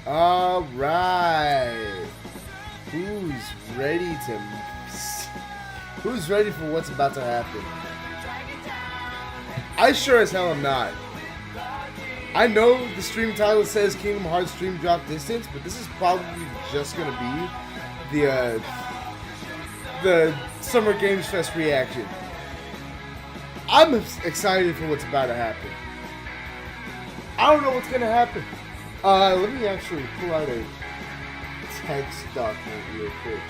All right. Who's ready to? Who's ready for what's about to happen? I sure as hell am not. I know the stream title says Kingdom Hearts Stream Drop Distance, but this is probably just gonna be the Summer Games Fest reaction. I'm excited for what's about to happen. I don't know what's gonna happen. Let me actually pull out a text document real quick.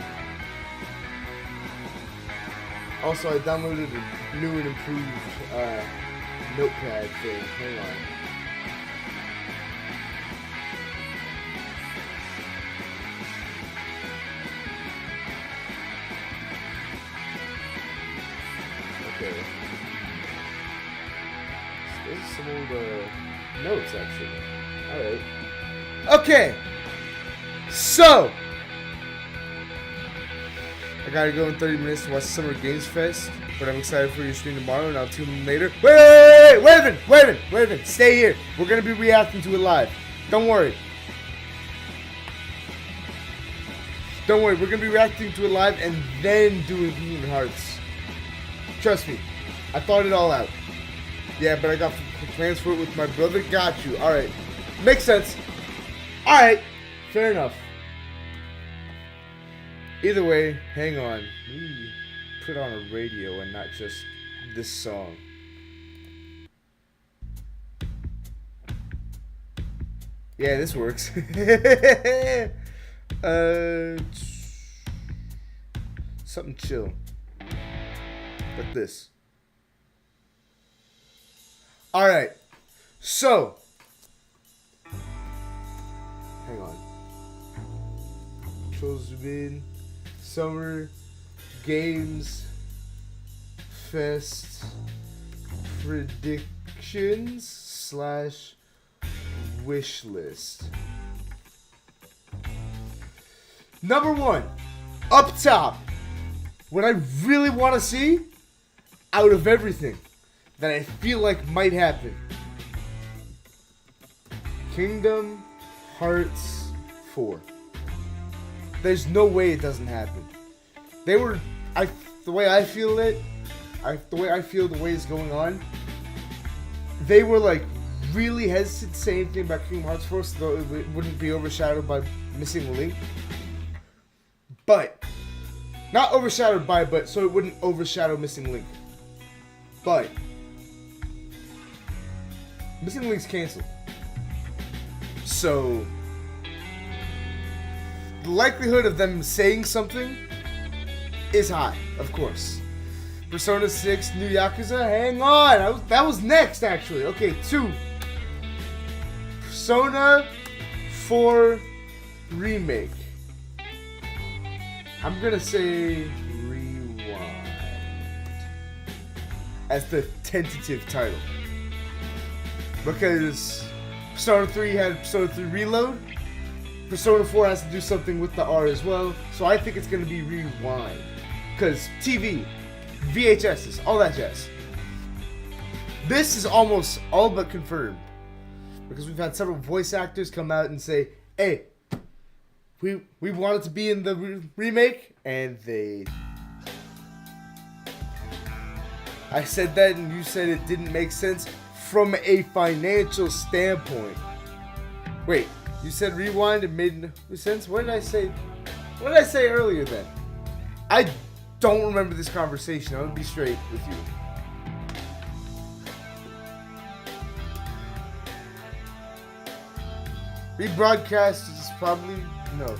Also, I downloaded a new and improved notepad thing. Hang on. Okay. This is some old notes, actually. Alright. Okay! So! I gotta go in 30 minutes to watch Summer Games Fest, but I'm excited for your stream tomorrow, and I'll tune in later. Wait a minute! Stay here. We're gonna be reacting to it live. Don't worry. We're gonna be reacting to it live and then doing Kingdom Hearts. Trust me, I thought it all out. Yeah, but I got plans for it with my brother. Got you. Alright. Makes sense. Alright. Fair enough. Either way, hang on. Let me put on a radio and not just this song. Yeah, this works. Something chill. Like this. Alright. So. Hang on. Control zoom in. Summer Games Fest predictions / wish list. Number 1, up top, what I really want to see out of everything that I feel like might happen. Kingdom Hearts 4. There's no way it doesn't happen. The way I feel it, the way I feel the way it's going on, they were like really hesitant to say anything about Kingdom Hearts 4 so it wouldn't be overshadowed by Missing Link. But, not overshadowed by, but so it wouldn't overshadow Missing Link. But, Missing Link's canceled. So, the likelihood of them saying something is high, of course. Persona 6, New Yakuza, hang on! That was next, actually. Okay, 2. Persona 4 Remake. I'm gonna say Rewind as the tentative title. Because Persona 3 had Persona 3 Reload. Persona 4 has to do something with the R as well, so I think it's going to be Rewind. Because TV, VHSs, all that jazz. This is almost all but confirmed. Because we've had several voice actors come out and say, hey, we wanted to be in the remake, and they... I said that and you said it didn't make sense from a financial standpoint. Wait. You said rewind and made no sense? What did I say? What did I say earlier then? I don't remember this conversation. I'm gonna be straight with you. Rebroadcast is probably... No.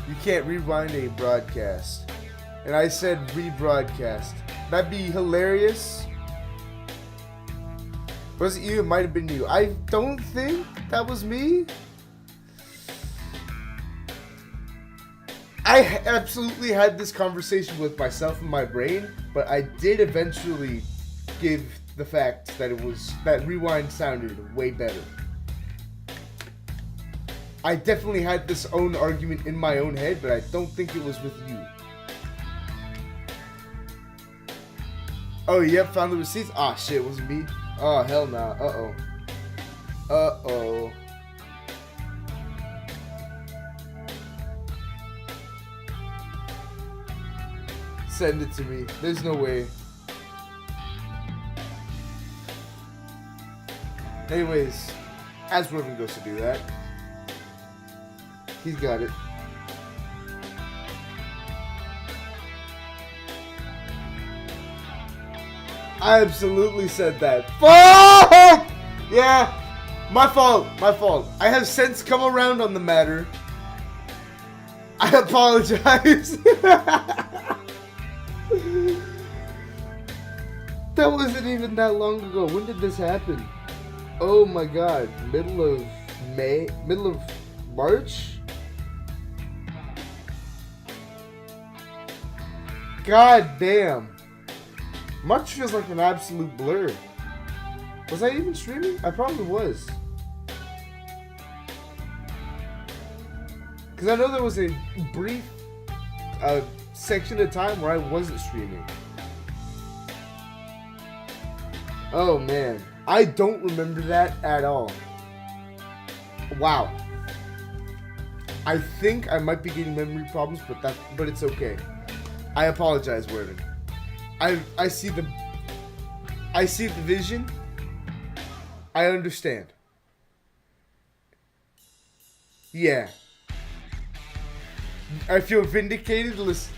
You can't rewind a broadcast. And I said rebroadcast. That'd be hilarious. Was it you? It might have been you. I don't think that was me. I absolutely had this conversation with myself in my brain, but I did eventually give the fact that that rewind sounded way better. I definitely had this own argument in my own head, but I don't think it was with you. Oh, yep, found the receipts. Ah, shit, it wasn't me. Oh, hell nah. Uh-oh. Uh-oh. send it to me. There's no way. Anyways, as Ruben goes to do that, he's got it. I absolutely said that. Fuck! Yeah, my fault. I have since come around on the matter. I apologize. That wasn't even that long ago. When did this happen? Oh my god. Middle of March? God damn. March feels like an absolute blur. Was I even streaming? I probably was. Because I know there was a brief section of time where I wasn't streaming. Oh man. I don't remember that at all. Wow. I think I might be getting memory problems, but it's okay. I apologize, Worden. I see the vision. I understand. Yeah. I feel vindicated. Listen,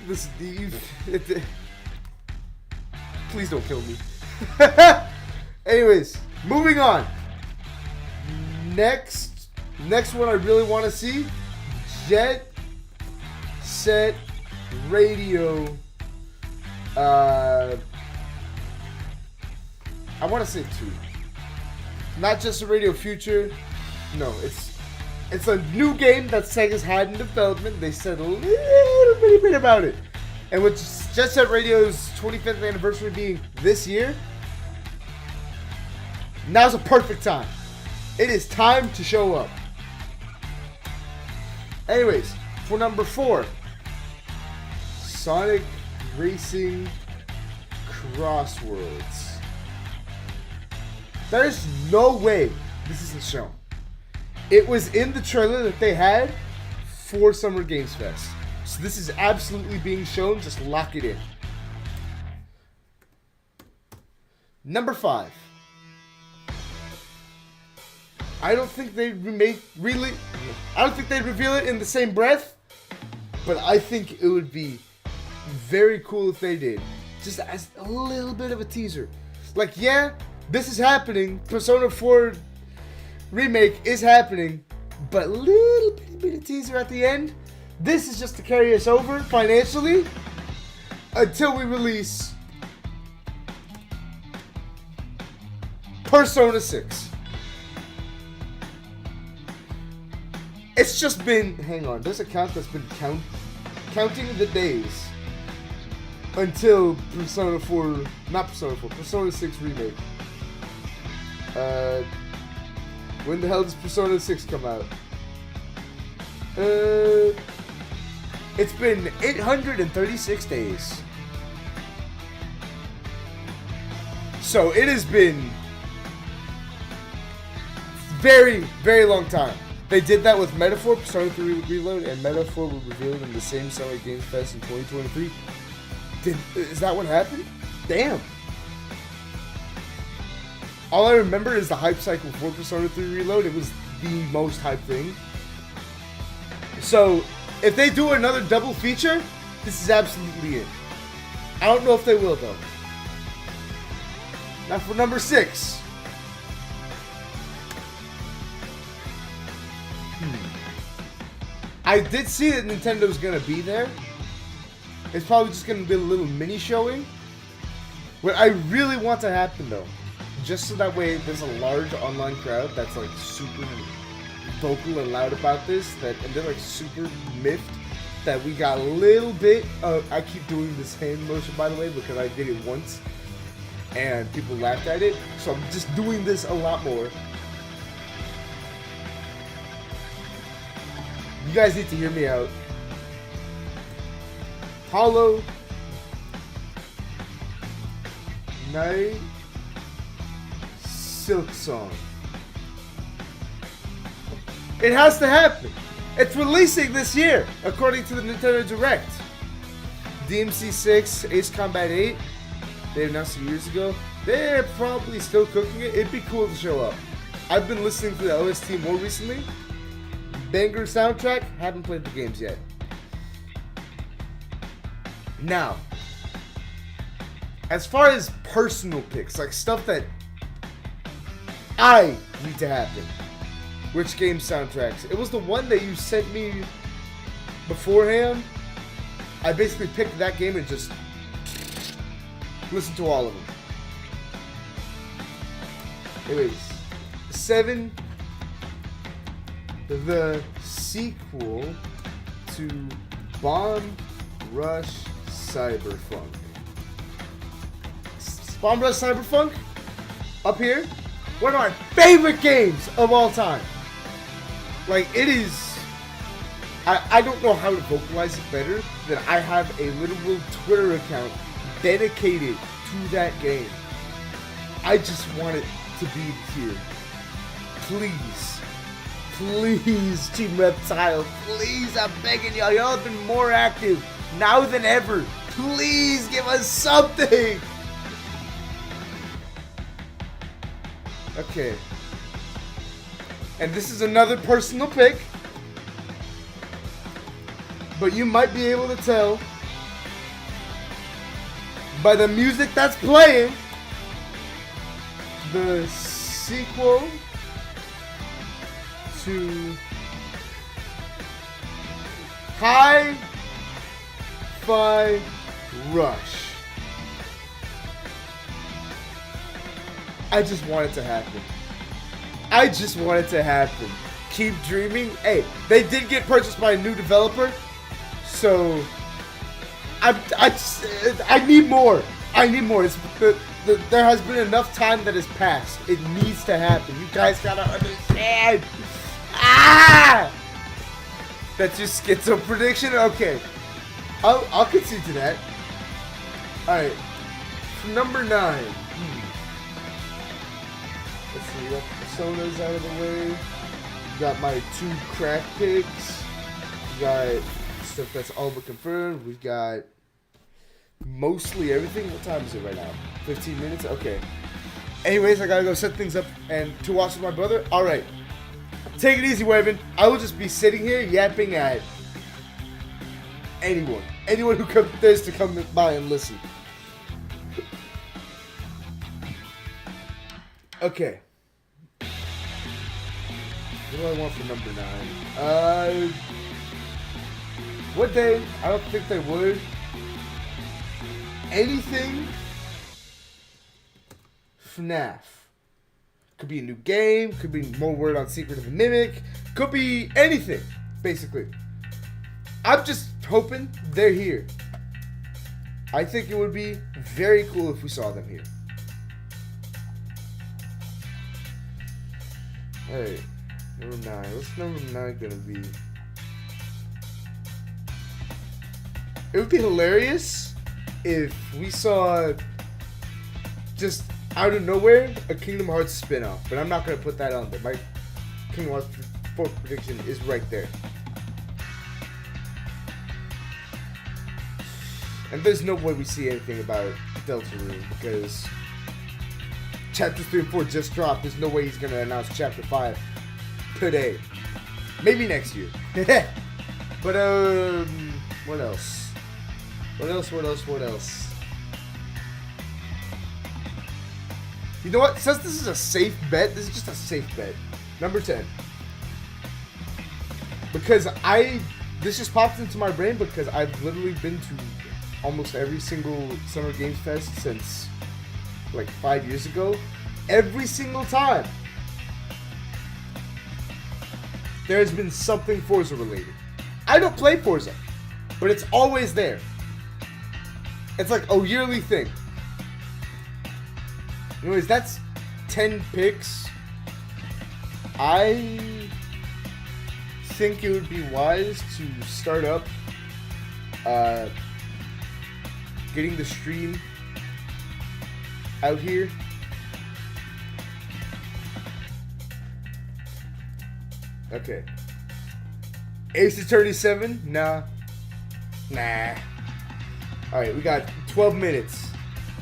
please don't kill me. Anyways, moving on. Next one I really want to see, Jet Set Radio. I want to say 2. Not just a Radio Future. No, it's a new game that Sega's had in development. They said a little bitty bit about it. And with Jet Set Radio's 25th anniversary being this year, now's a perfect time. It is time to show up. Anyways, for number 4, Sonic Racing Crossworlds. There's no way this isn't shown. It was in the trailer that they had for Summer Games Fest. So this is absolutely being shown. Just lock it in. Number 5. I don't think they'd reveal it in the same breath, but I think it would be very cool if they did. Just as a little bit of a teaser. Like, yeah, this is happening. Persona 4 remake is happening, but little bitty bit of teaser at the end. This is just to carry us over financially until we release Persona 6. It's just been, hang on, there's a count that's been counting the days until Persona 6 remake. When the hell does Persona 6 come out? It's been 836 days. So it has been very, very long time. They did that with Metaphor, Persona 3 Reload, and Metaphor were revealed in the same Summer Games Fest in 2023. Is that what happened? Damn. All I remember is the hype cycle for Persona 3 Reload. It was the most hype thing. So, if they do another double feature, this is absolutely it. I don't know if they will, though. Now for number 6. I did see that Nintendo's gonna be there. It's probably just gonna be a little mini showing. What I really want to happen though, just so that way there's a large online crowd that's like super vocal and loud about this, and they're like super miffed that we got a little bit of, I keep doing this hand motion by the way because I did it once and people laughed at it, so I'm just doing this a lot more. You guys need to hear me out. Hollow Knight Silk Song. It has to happen. It's releasing this year, according to the Nintendo Direct. DMC6, Ace Combat 8. They announced it years ago. They're probably still cooking it. It'd be cool to show up. I've been listening to the OST more recently. Banger soundtrack. Haven't played the games yet. Now, as far as personal picks, like stuff that I need to happen. Which game soundtracks? It was the one that you sent me beforehand. I basically picked that game and just listened to all of them. Anyways, 7, the sequel to Bomb Rush Cyberpunk. Bomb Rush Cyberpunk, up here, one of my favorite games of all time. Like, it is... I don't know how to vocalize it better than I have a literal Twitter account dedicated to that game. I just want it to be here. Please. Please, Team Reptile. Please, I'm begging y'all. Y'all have been more active now than ever. Please give us something. Okay. And this is another personal pick. But you might be able to tell by the music that's playing, the sequel to Hi-Fi Rush. I just want it to happen. I just want it to happen. Keep dreaming. Hey, they did get purchased by a new developer. So, I need more. I need more. There has been enough time that has passed. It needs to happen. You guys gotta understand. That's your schizo prediction? Okay. I'll concede to that. Alright. Number 9. Let's see. Got the Personas out of the way. Got my 2 crack picks. Got stuff that's all but confirmed. We've got mostly everything. What time is it right now? 15 minutes? Okay. Anyways, I gotta go set things up and to watch with my brother. Alright. Take it easy, Wavin. I will just be sitting here yapping at anyone. Anyone who dares to come by and listen. Okay. What do I want for number 9? Would they? I don't think they would. Anything FNAF. Could be a new game, could be more word on Secret of the Mimic, could be anything, basically. I'm just hoping they're here. I think it would be very cool if we saw them here. Alright, number 9. What's number 9 gonna be? It would be hilarious if we saw just out of nowhere a Kingdom Hearts spinoff, but I'm not going to put that on there. My Kingdom Hearts 4 prediction is right there. And there's no way we see anything about Deltarune because Chapters 3 and 4 just dropped. There's no way he's going to announce Chapter 5 today. Maybe next year. But, what else? What else? You know what? Since this is a safe bet, this is just a safe bet. Number 10. Because this just popped into my brain because I've literally been to almost every single Summer Games Fest since like 5 years ago. Every single time, there's been something Forza related. I don't play Forza, but it's always there. It's like a yearly thing. Anyways, that's 10 picks. I think it would be wise to start up getting the stream out here. Okay. Ace Attorney 7? Nah. Alright, we got 12 minutes.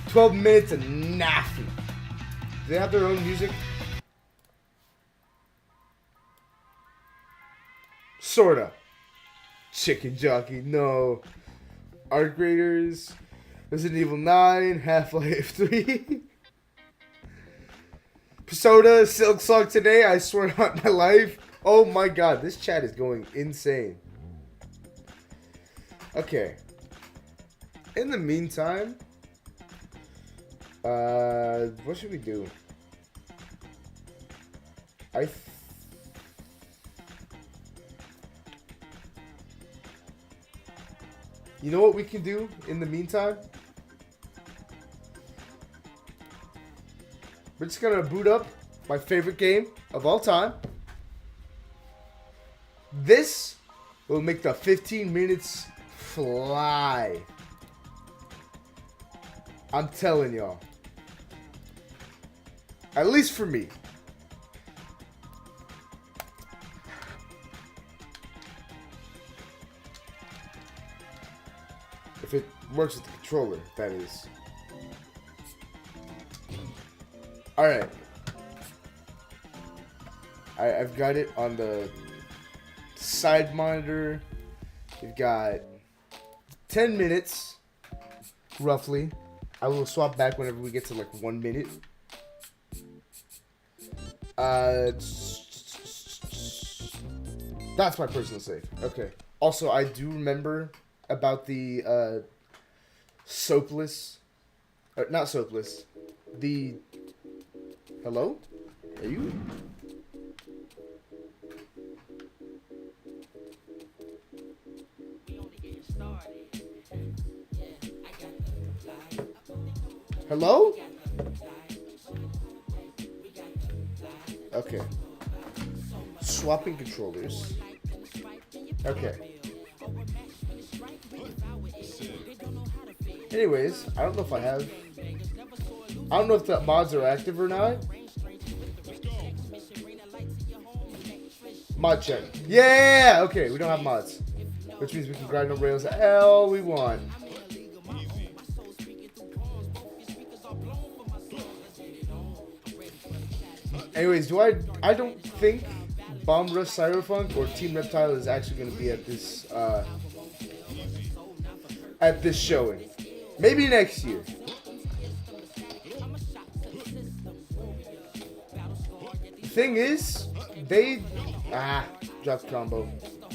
12 minutes of nothing. Do they have their own music? Sorta. Chicken Jockey, no. Art Graders. Resident Evil 9. Half-Life 3. Persona, Silk Song today, I swear on my life. Oh my god, this chat is going insane. Okay. In the meantime, what should we do? You know what we can do in the meantime? We're just gonna boot up my favorite game of all time. This will make the 15 minutes fly. I'm telling y'all. At least for me. If it works with the controller, that is. Alright. I've got it on the side monitor. We've got 10 minutes, roughly. I will swap back whenever we get to like 1 minute. That's my personal save. Okay. Also, I do remember about the soapless, not soapless. The hello? Are you? Hello? Okay. Swapping controllers. Okay. Anyways, I don't know if I have. I don't know if the mods are active or not. Mod check. Yeah! Okay, we don't have mods. Which means we can grind no rails all we want. Anyways, I don't think Bomb Rush Cyberpunk or Team Reptile is actually going to be at this showing. Maybe next year. The thing is, they dropped combo.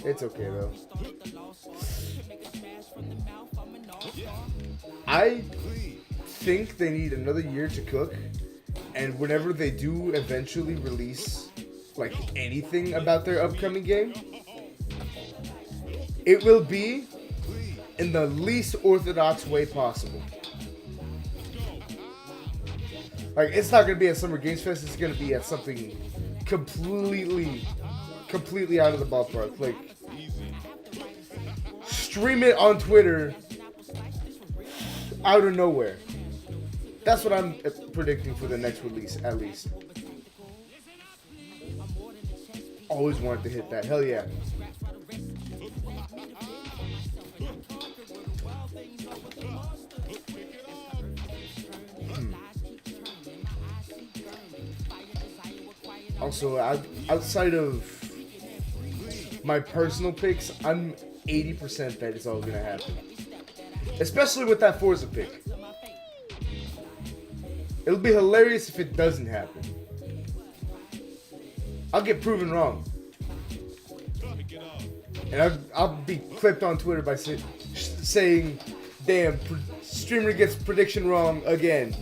It's okay though. I think they need another year to cook. And whenever they do eventually release, like, anything about their upcoming game, it will be in the least orthodox way possible. Like, it's not going to be at Summer Games Fest, it's going to be at something completely out of the ballpark. Like, stream it on Twitter out of nowhere. That's what I'm predicting for the next release, at least. Always wanted to hit that. Hell yeah. Also, outside of my personal picks, I'm 80% that it's all going to happen. Especially with that Forza pick. It'll be hilarious if it doesn't happen. I'll get proven wrong. And I'll be clipped on Twitter by saying, damn, streamer gets prediction wrong again.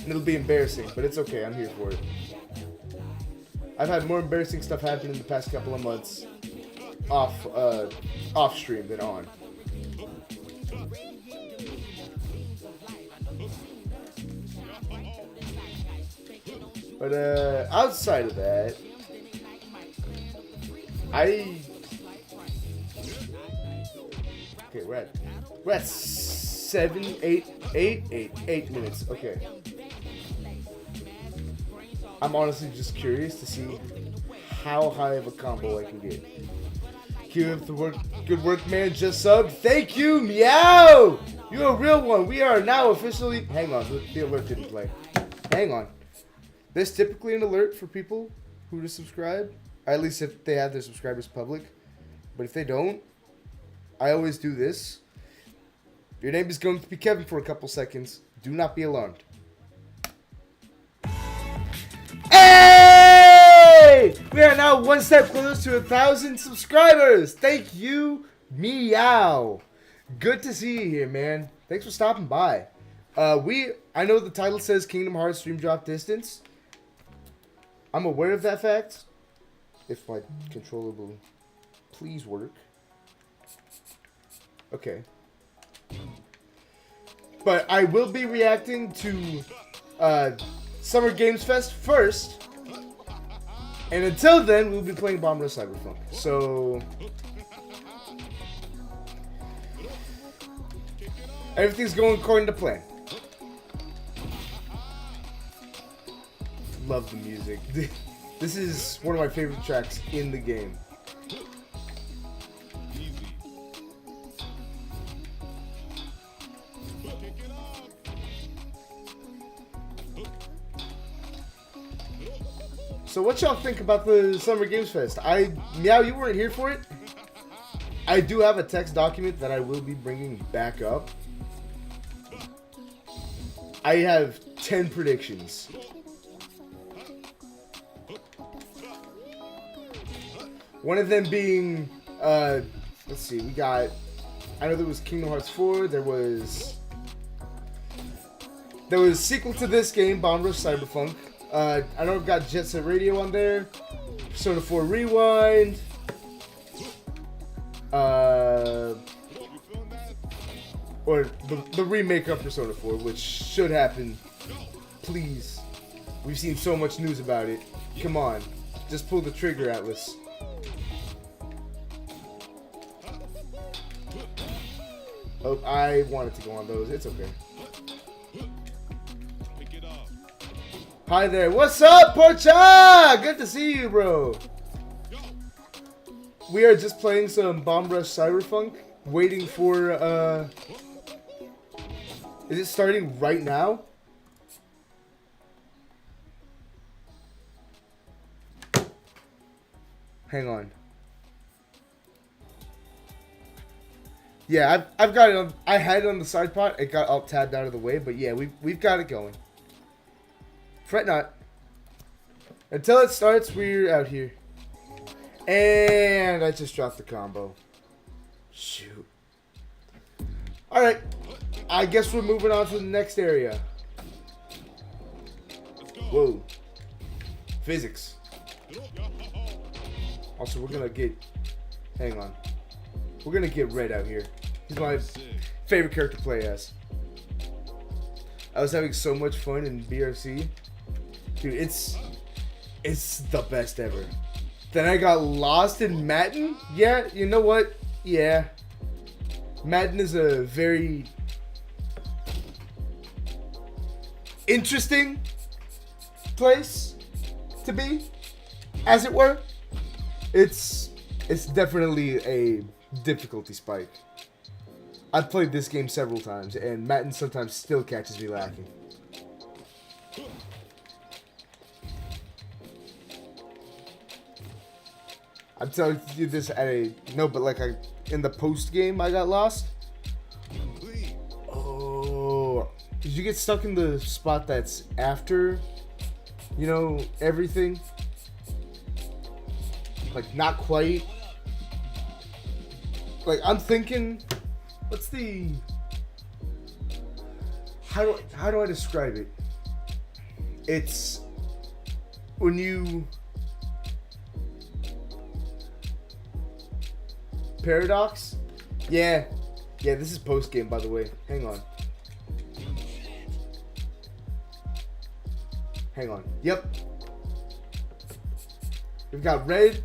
And it'll be embarrassing, but it's okay, I'm here for it. I've had more embarrassing stuff happen in the past couple of months off stream than on. But outside of that, okay, we're at 8 minutes. Okay. I'm honestly just curious to see how high of a combo I can get. Q the work, good work, man. Just subbed. Thank you, Meow. You're a real one. We are now officially. Hang on, the alert didn't play. Hang on. There's typically an alert for people who to subscribe, at least if they have their subscribers public. But if they don't, I always do this. Your name is going to be Kevin for a couple seconds. Do not be alarmed. Hey! We are now one step closer to 1,000 subscribers. Thank you, Meow. Good to see you here, man. Thanks for stopping by. I know the title says Kingdom Hearts Stream Drop Distance. I'm aware of that fact. If my controller will please work. Okay. But I will be reacting to Summer Games Fest first. And until then, we'll be playing Bomb Rush Cyberpunk. So everything's going according to plan. Love the music. This is one of my favorite tracks in the game. So what y'all think about the Summer Games Fest? Meow, you weren't here for it. I do have a text document that I will be bringing back up. I have 10 predictions. One of them being, let's see, we got, I know there was Kingdom Hearts 4, there was a sequel to this game, Bomb Rush Cyberpunk. I know I've got Jet Set Radio on there, Persona 4 Rewind, or the remake of Persona 4, which should happen. Please. We've seen so much news about it. Come on. Just pull the trigger, Atlas. Oh, I wanted to go on those. It's okay. Hi there. What's up, Porcha? Good to see you, bro. We are just playing some Bomb Rush Cyberpunk. Waiting for, is it starting right now? Hang on. Yeah, I've got it on. I had it on the side pot. It got alt tabbed out of the way, but yeah, we've got it going. Fret not. Until it starts, we're out here. And I just dropped the combo. Shoot. All right. I guess we're moving on to the next area. Whoa. Physics. Also, we're gonna get. Hang on. We're gonna get Red out here. He's my favorite character to play as. I was having so much fun in BRC. Dude, it's the best ever. Then I got lost in Madden. Yeah, you know what? Yeah. Madden is a very interesting place to be, as it were. It's definitely a difficulty spike. I've played this game several times, and Madden sometimes still catches me lacking. I'm telling you this at a in the post game I got lost. Oh, did you get stuck in the spot that's after, you know, everything? Like not quite. Like I'm thinking, what's the? How do I describe it? It's when you. Paradox? Yeah. Yeah, this is post game, by the way. Hang on. Hang on. Yep. We've got Red.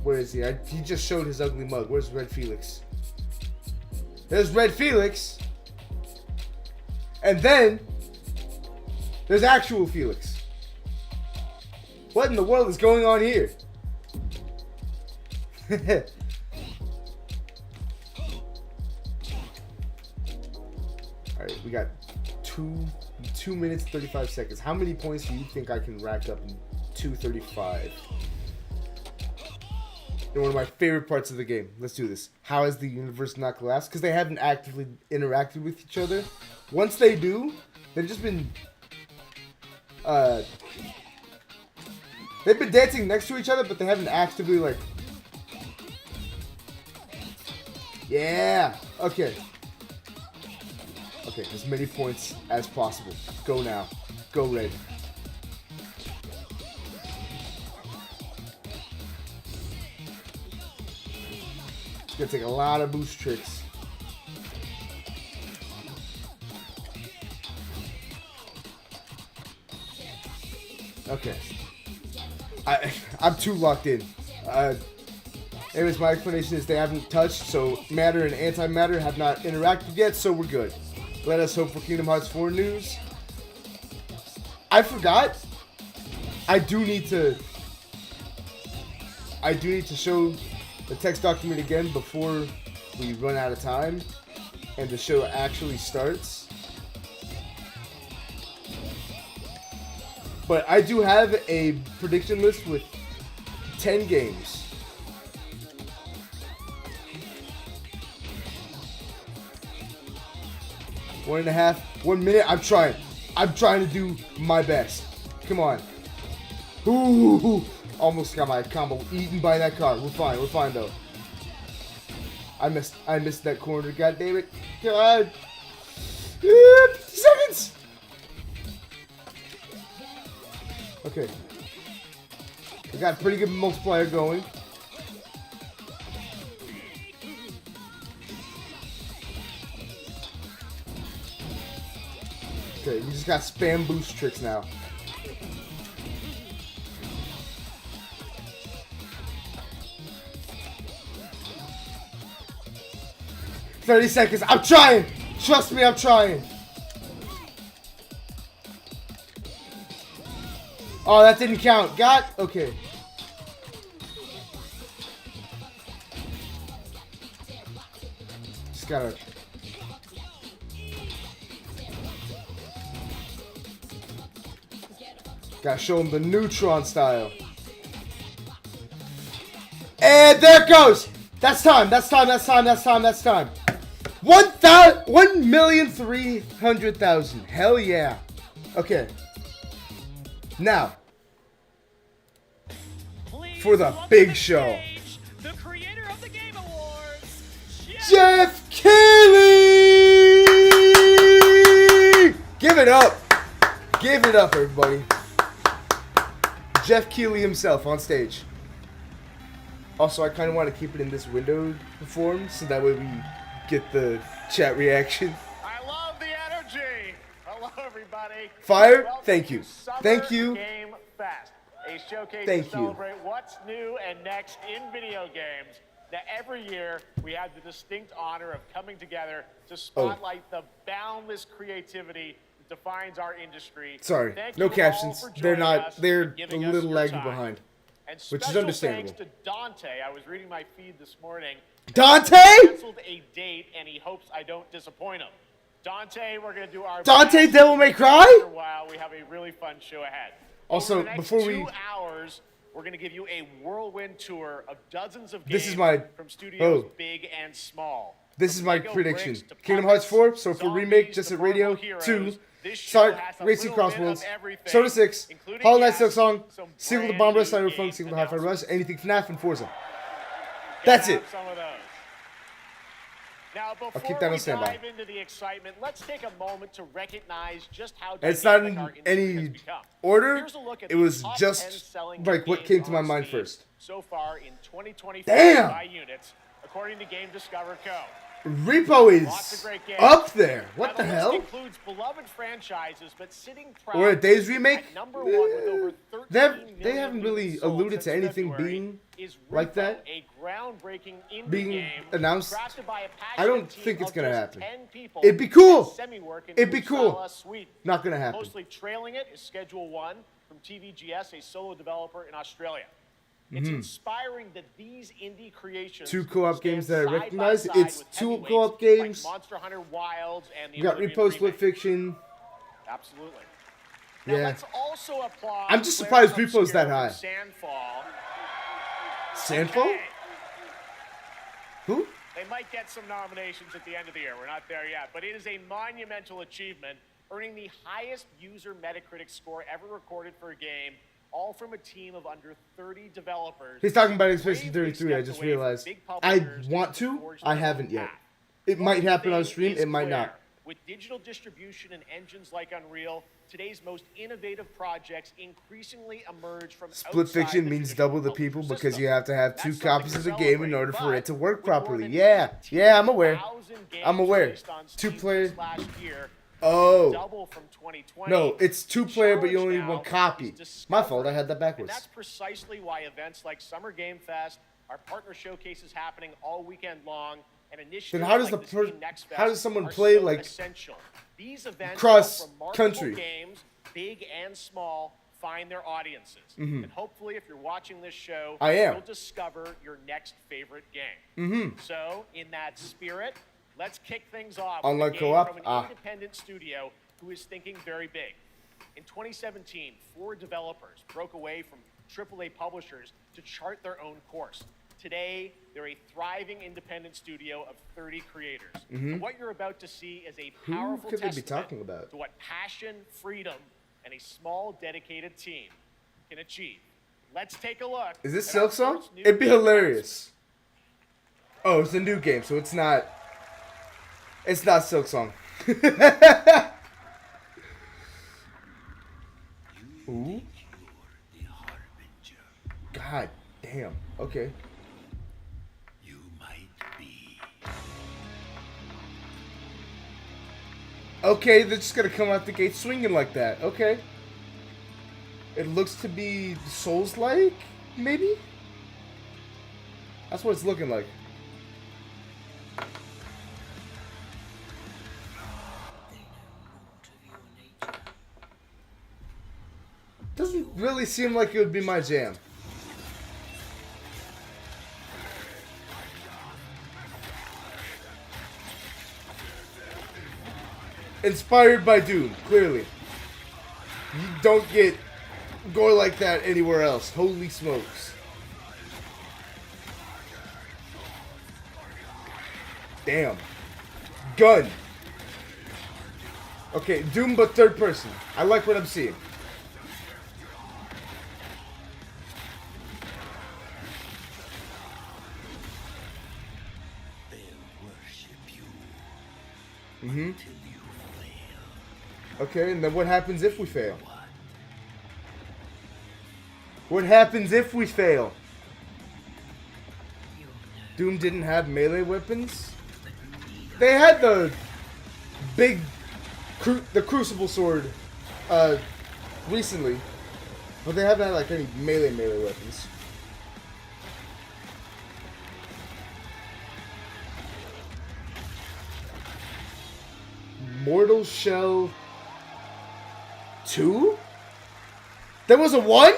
Where is he? He just showed his ugly mug. Where's Red Felix? There's Red Felix. And then there's actual Felix. What in the world is going on here? Alright, we got 2 minutes 35 seconds. How many points do you think I can rack up in 2:35? And one of my favorite parts of the game. Let's do this. How has the universe not collapsed? Because they haven't actively interacted with each other. Once they do, they've just been they've been dancing next to each other, but they haven't actively, like... Yeah! Okay. Okay, as many points as possible. Go now. Go, Red. It's gonna take a lot of boost tricks. Okay. I'm too locked in. Anyways, my explanation is they haven't touched, so matter and antimatter have not interacted yet, so we're good. Let us hope for Kingdom Hearts 4 news. I forgot. I do need to show the text document again before we run out of time and the show actually starts. But I do have a prediction list with 10 games. One and a half, 1 minute. I'm trying to do my best. Come on. Ooh, almost got my combo eaten by that car. We're fine though. I missed that corner. God damn it. God. 50 seconds. Okay. I got a pretty good multiplier going. Okay, we just got spam boost tricks now. "30 seconds. I'm trying. Trust me, I'm trying." Oh, that didn't count. Okay. Just gotta. Gotta show him the neutron style. And there it goes. That's time. 1,300,000. Hell yeah. Okay. Now, for the big show. The creator of the Game Awards, Jeff Keighley! Give it up. Give it up, everybody. Jeff Keighley himself on stage. Also, I kind of want to keep it in this window form, so that way we get the chat reaction. I love the energy. Hello, everybody. Fire, Welcome thank you. to Summer Thank you. Game Fest, a showcase Thank to you. celebrate what's new and next in video games. Now, every year, we have the distinct honor of coming together to spotlight the boundless creativity that defines our industry. Sorry, Thank no you all captions. for They're joining not. us They're and a giving us little your laggy time. behind, And which is special understandable. thanks to Dante. I was reading my feed this morning. Dante? Canceled a date, and he hopes I don't disappoint him. Dante, we're gonna do our Dante, best. Devil May Cry? For a while, we have a really fun show ahead. Also, Over the next before 2 we- hours, we're gonna give you a whirlwind tour of dozens of This games is my- from studios oh. big and small. This is From my Lego prediction. bricks to Kingdom Hearts 4, puppets, so for zombies remake, just to at radio. Marvel heroes, 2, this show Start has a Racing little bit Crossworlds. of everything, Soda 6, including, Hollow Knight yes, Silk Song, some Sequel to brand Bomb Rush, new Cyberpunk, game Sequel to Hi-Fi Rush, announcements. anything FNAF, and Forza. Gotta That's have it. some of those. Now, before keep that on we standby. dive into the excitement, let's take a moment to recognize just how And it's not dynamic in our industry has any become. order. Here's a look at It the was top 10 just selling like what games came to my on mind Steam first. so far in 2024 Damn! by units, according to Game Discover Co. Repo Lots of is great games. up there. Now, What the list hell? includes beloved franchises, but sitting proud Or a Days remake? at number 1 with over 13 They haven't million really units sold alluded to since anything February, being is like Repo, that a groundbreaking indie being game announced. crafted by a I don't passionate think team it's of gonna just happen. 10 people It'd be cool. at semi-work in It'd be cool. Uppsala, Sweden. Not gonna happen. Mostly trailing it is Schedule 1, from TVGS, a solo developer in Australia. It's inspiring that these indie creations 2 co-op stand games that I side by recognize. side It's with 2 heavyweights co-op games. like Monster Hunter Wilds and the We got Oblivion Repo Split remake. Fiction. Absolutely. Now Yeah. let's also applaud I'm just Claire surprised Repo's that high. Sandfall. Sandfall? Okay. Who? They might get some nominations at the end of the year. We're not there yet. But it is a monumental achievement, earning the highest user Metacritic score ever recorded for a game, all from a team of under 30 developers. He's talking about Expedition Bravely 33, I stepped just away from realized. big I publishers want to to, forge I their haven't own yet. path. It might happen on One stream, thing it might is not. clear. With digital distribution and engines like Unreal, today's most innovative projects increasingly emerge from Split outside Fiction the means traditional double the publisher people because system. you have to have 2 That's something copies to of the game in celebrate, order for it to but work with more properly. than Yeah, I'm aware. 18,000 games I'm aware. released on Steam 2-player. this last year, Oh. double from 2020. No, it's 2-player, but you only need Challenge 1 now copy. is My fault, I discovery. had that And backwards. that's precisely why events like Summer Game Fest, our partner showcases happening all weekend long, and initiatives Then how does like the Steam Next how Fest does someone are play, so like, essential. These events cross help remarkable country? games, big and small, find their audiences. And hopefully, if you're watching this show, I am. you'll discover your next favorite game. So, in that spirit, let's kick things off with Online a game co-op? from an Ah. independent studio who is thinking very big. In 2017, 4 developers broke away from AAA publishers to chart their own course. Today, they're a thriving independent studio of 30 creators. And what you're about to see is a powerful could they be testament talking about? to what passion, freedom, and a small, dedicated team can achieve. Let's take a look. Is this at our Silk Song? first new It'd be game hilarious. Oh, it's a new game, so it's not Silk Song. Ooh. God damn. Okay. You might be. Okay, they're just gonna come out the gate swinging like that. Okay. It looks to be Souls-like, maybe? That's what it's looking like. Doesn't really seem like it would be my jam. Inspired by Doom, clearly. You don't get gore like that anywhere else. Holy smokes. Damn. Gun. Okay, Doom but third person. I like what I'm seeing. They'll worship you Mm-hmm. till you fail. Okay, and then what happens if we fail? What happens if we fail? Doom didn't have melee weapons? They had the big, the Crucible sword, recently. But they haven't had, like, any melee weapons. Mortal Shell 2? There was a 1?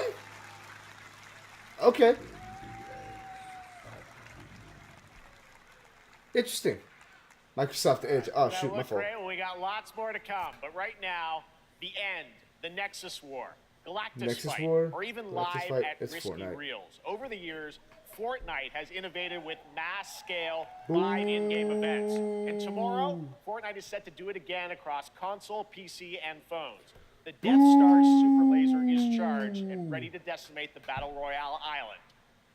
Okay. Interesting. Microsoft Edge. Oh, That shoot, my looked fault. great. Well, we got lots more to come. But right now, the end, the Nexus War, Galactus Nexus Fight, War, or even Galactus live Fight, at it's Risky Fortnite. Reels. Over the years, Fortnite has innovated with mass-scale live in-game events. And tomorrow, Fortnite is set to do it again across console, PC, and phones. The Death Star Super Laser is charged and ready to decimate the Battle Royale island.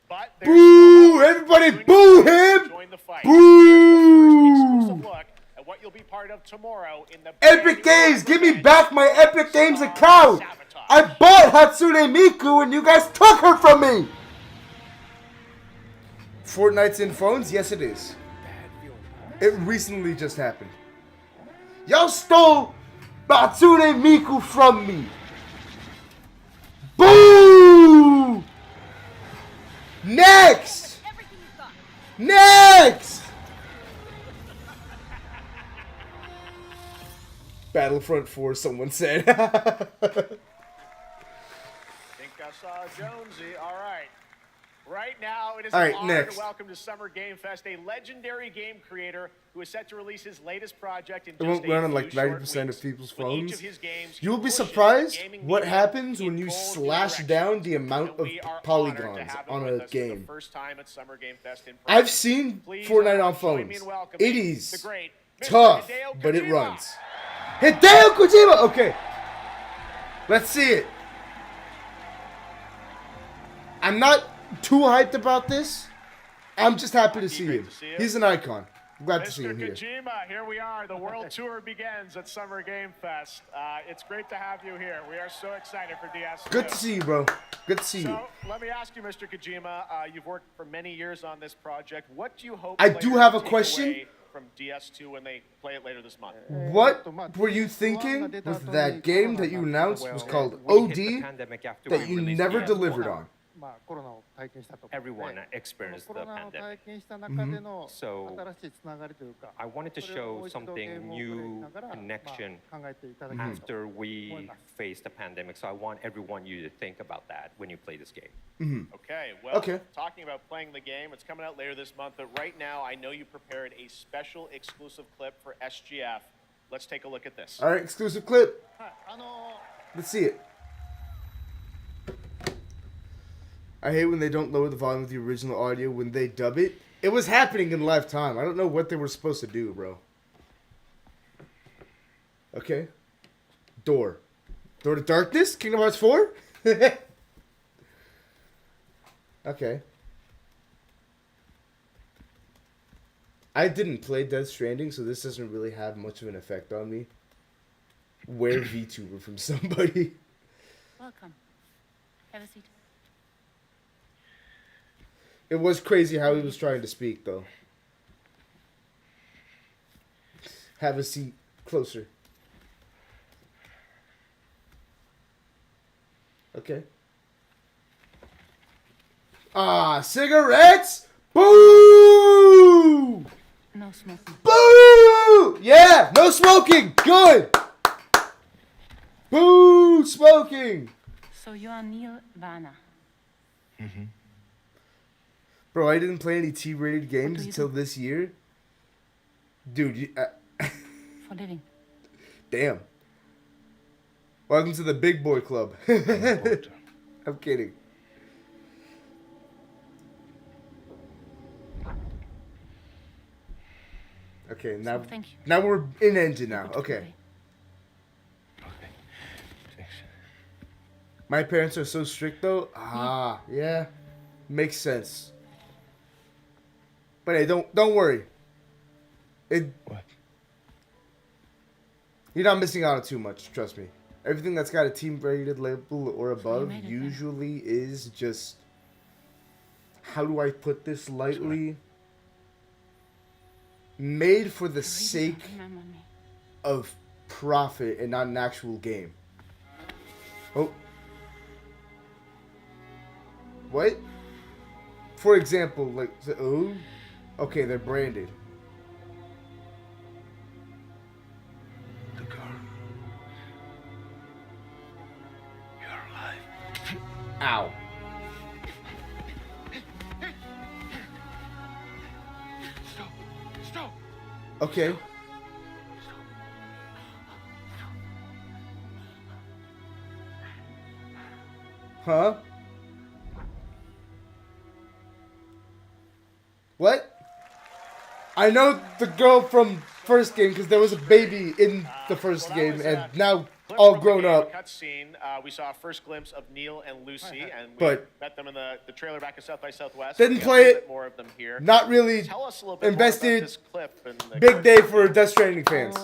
But there's Boo! still hope. Everybody Join boo the fight. him! Join the fight. Boo! Here's the first exclusive look at what you'll be part of tomorrow in the Epic Games, give me back my Epic Games account! I bought Hatsune Miku and you guys took her from me! Fortnite's in phones? Yes, it is. It recently just happened. Y'all stole Hatsune Miku from me! Boo! Next! Next! Battlefront 4, someone said. Yes, Jonesy. All right. Right now, it is All an right, honor next. to welcome to Summer Game Fest a legendary game creator who is set to release his latest project in It just won't a run on few like short 90% weeks. of people's With each phones. of his games, he You'll be pushes the surprised gaming what medium happens in when you bold new slash directions. down the amount And of we are honored to polygons have him on with a us for the game. first time at Summer Game Fest in person. I've seen Please, Fortnite on join me phones. in welcoming It the is great Mr. tough, Hideo but it Kojima. runs. Hideo Kojima! Okay. Let's see it. I'm not too hyped about this. I'm just happy to see Great him. to see you. He's an icon. I'm glad to see Mr. him here. Kojima, here we are. The world tour begins at Summer Game Fest. It's great to have you here. We are so excited for DS2. Good to see you, bro. Good to see you. So, let me ask you, Mr. Kojima, you've worked for many years on this project. What do you hope I players do have a take question. away from DS2 when they play it later this month? What were you thinking with that game that you announced was called OD that you never delivered on? Everyone experienced the pandemic. So I wanted to show something new, connection after we faced the pandemic. So I want everyone you to think about that when you play this game. Okay, well, talking about playing the game, it's coming out later this month, but right now I know you prepared a special exclusive clip for SGF. Let's take a look at this. All right, exclusive clip. Let's see it. I hate when they don't lower the volume of the original audio when they dub it. It was happening in live time. I don't know what they were supposed to do, bro. Okay. Door. Door to Darkness? Kingdom Hearts 4? Okay. I didn't play Death Stranding, so this doesn't really have much of an effect on me. Where VTuber from somebody. Welcome. Have a seat. It was crazy how he was trying to speak, though. Have a seat closer. Okay. Ah, cigarettes? Boo! No smoking. Boo! Yeah, no smoking. Good. Boo, smoking. So you are Neil Varner. Bro, I didn't play any T-rated games do you until do? this year. Dude, you, For living. damn. Welcome to the big boy club. I'm kidding. Okay, now thank you. now we're in engine now. Good Okay. play. My parents are so strict though. Ah, yeah. Makes sense. But hey, don't worry. What? You're not missing out on too much, trust me. Everything that's got a team rated label or above made it then. usually is just, how do I put this lightly? Made for the Really sake don't remember me. of profit and not an actual game. Oh. What? For example, like, oh, okay, they're branded. The girl. You're alive. Ow. Stop. Stop. Okay. Huh? What? I know the girl from first game because there was a baby in the first Well, that game was, and now clip all from the grown game, up. a cutscene. We saw a first glimpse of Neil and Lucy, and we But- met them in the trailer back at South by Southwest. Didn't We got play a little it. bit more of them here. Not really Tell us a little bit invested. more about this clip. And the Big day for Death Stranding fans.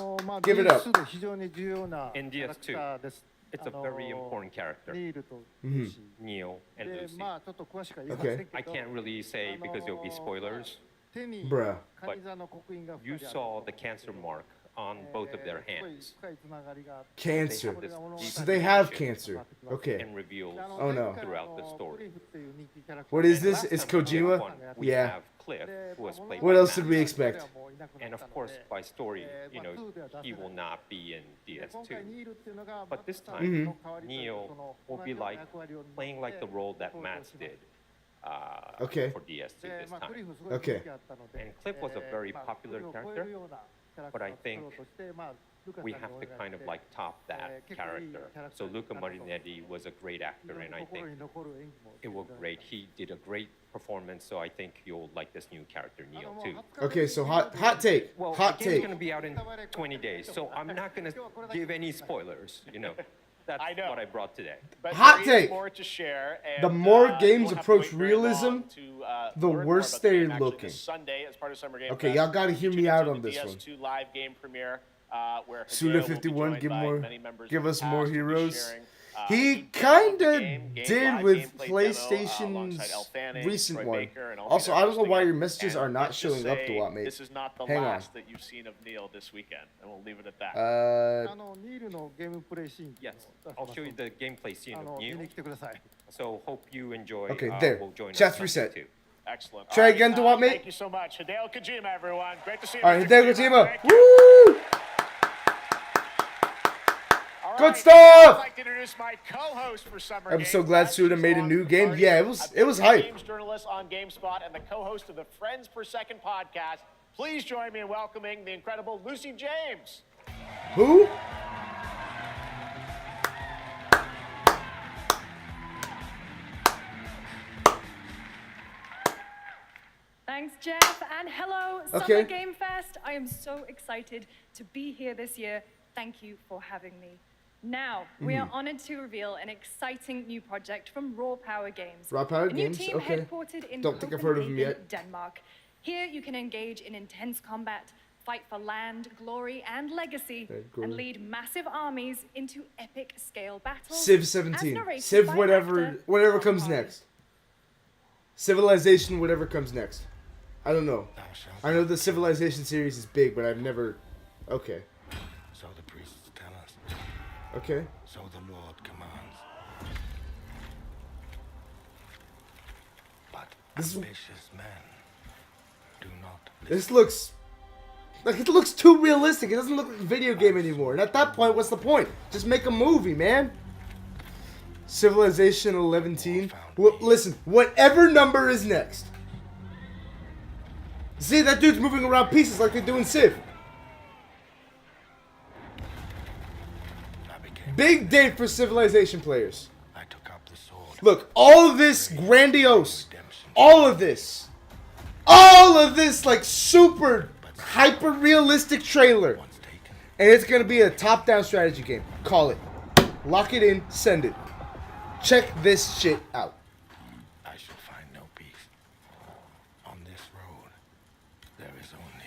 Give it up. In DS2, it's a very important character, Neil and Lucy. Okay. I can't really say because there'll be spoilers. Bruh. But you saw the cancer mark on both of their hands. Cancer. They have this So deep they have connection cancer. Okay. and reveals Oh no. throughout the story. What is And this? last It's time we did Kojima? one, we Yeah. have Cliff, who was played What by else did we Matt. expect? And of course, by story, he will not be in DS2. But this time, Neil will be like playing like the role that Matt did for DS2 this time. Okay. And Cliff was a very popular character, but I think we have to kind of like top that character. So Luca Marinetti was a great actor, and I think it was great. He did a great performance, so I think you'll like this new character, Neo, too. Okay, so hot take. Well, Hot the game's take. going to be out in 20 days, so I'm not going to give any spoilers, That's I know. what I brought today. But Hot there is take. more to share, and, The more games we'll have to approach wait very long realism, to, the learn more worse about the game. they're Actually, looking. this Sunday, as part of Summer Game Okay, Fest, y'all gotta hear we're me tuning out into on the this one. DS2 live game premiere, where Suda Hideo will be 51, joined give by more- many members give of the us more cast who'll be heroes. sharing, He details of the kinda game, did live with gameplay demo, PlayStation's alongside El Fanning, recent Troy one. Baker, and Also, Elvina I don't know why Rustin. your messages And are not let's just showing up say to what, mate. This is not the Hang on. last that you've seen of Neil this weekend, and we'll leave it at that. Yes, I'll show you the gameplay scene of Neo. 見に来てください。 So hope you enjoy. Okay, there. Will join us Chat's Sunday, reset. too. Excellent. Try All right, again to what, mate? Thank you so much. Hideo Kojima, everyone. Great to see you. All right, Mr. Hideo Kojima. Thank you. Woo! All Good right, stuff! I'd like to introduce my co-host for Summer I'm Game so glad Fest, Suda made a Sean new game. McCarty, Yeah, a it was big hype. games journalist on GameSpot and the co-host of the Friends Per Second podcast. Please join me in welcoming the incredible Lucy James. Who? Thanks, Jeff, and hello, Okay. Summer Game Fest. I am so excited to be here this year. Thank you for having me. Now, we are honored to reveal an exciting new project from Raw Power Games. Raw Power a new Games? team Okay. headquartered in Don't think I've heard of them Copenhagen, yet. Denmark. Here, you can engage in intense combat, fight for land, glory, and legacy, glory. and lead massive armies into epic scale battles. Civ as 17. narrated Civ by whatever actor whatever Tom comes Hardy. next. Civilization whatever comes next. I don't know. I know the Civilization series is big, but I've never. Okay. So the priests tell us. Okay. So the Lord commands. But This is- ambitious men do not This looks like it looks too realistic. It doesn't look like a video game anymore. And at that point, what's the point? Just make a movie, man. Civilization 11. Well, listen, whatever number is next. See, that dude's moving around pieces like they do in Civ. I became. Big day for Civilization players. I took up the sword. Look, all of this grandiose. Redemption. All of this like super hyper realistic trailer. Once taken. And it's gonna be a top-down strategy game. Call it. Lock it in, send it. Check this shit out. I shall find no peace. On this road, there is only.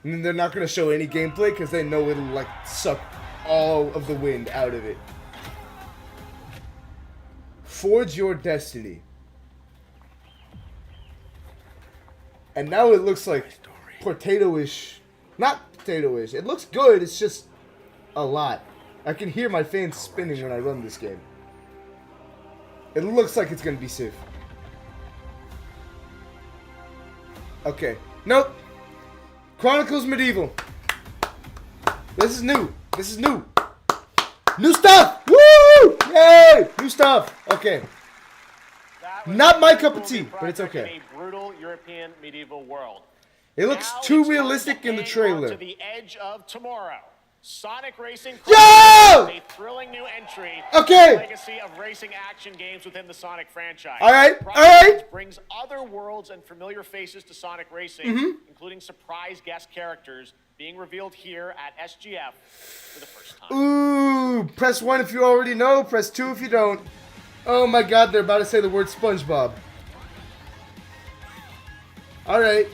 And then they're not gonna show any gameplay because they know it'll like suck all of the wind out of it. Forge your destiny. And now it looks like potato-ish. Not potato-ish. It looks good, it's just a lot. I can hear my fans spinning when I run this game. It looks like it's gonna be Civ. Okay. Nope. Chronicles Medieval. This is new. This is new. New stuff! Woo! Yay! New stuff. Okay. That was Not a my very cup of cool tea, new but it's project okay. in a brutal European medieval world. It looks Now too it's time realistic to in the hang on trailer. To the edge of tomorrow. Sonic Racing Yo! Chronicles, a thrilling new entry Okay. in the legacy of racing action games within the Sonic franchise. All right, Project all right. X brings other worlds and familiar faces to Sonic Racing, Mm-hmm. including surprise guest characters being revealed here at SGF for the first time. Ooh, press 1 if you already know, press 2 if you don't. Oh my god, they're about to say the word SpongeBob. Alright,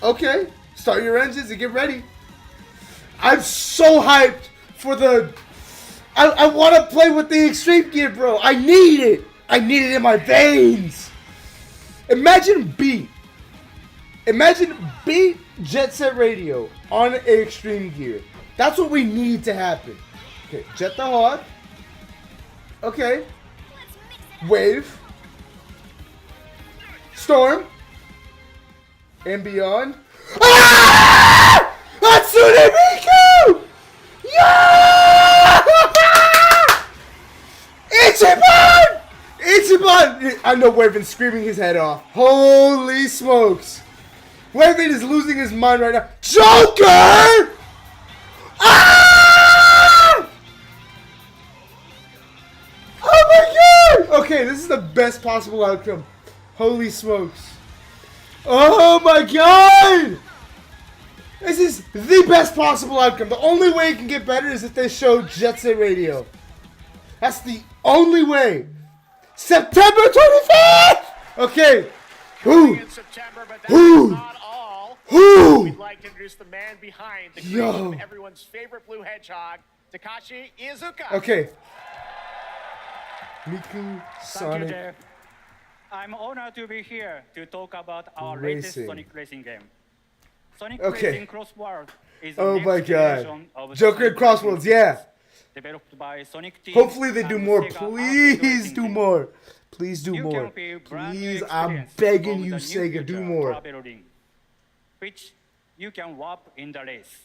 okay. Start your engines and get ready. I'm so hyped for the... I want to play with the Extreme Gear, bro. I need it. I need it in my veins. Imagine beat Jet Set Radio on Extreme Gear. That's what we need to happen. Okay, Jet the Hawk. Okay. Wave. Storm. and beyond. Ah! Hatsune Miku! Yeah! Ichiban! Ichiban! I know Waven screaming his head off. Holy smokes! Waven is losing his mind right now. Joker! Ah! Oh my god! Okay, this is the best possible outcome. Holy smokes. Oh my god! This is the best possible outcome. The only way it can get better is if they show Jet Set Radio. That's the only way. September 25th! Okay. Who? In September, but that is not all. Who? We'd like to introduce the man behind the creation of everyone's favorite blue hedgehog, Takashi Iizuka. Okay. Miku, Thank you, Sonic. Jeff. I'm honored to be here to talk about our Racing. latest Sonic racing game. Sonic Okay. Racing Crossworld is the Oh next my generation god. of the Joker and Sonic racing Crossworlds, games, yeah. Developed by Sonic Team. Hopefully they do and more. Sega Arcade Please Racing do Team. more. Please do You more. can feel brand new Please, I'm experience begging of you, the new Sega, do future more. travel ring, which you can warp in the race.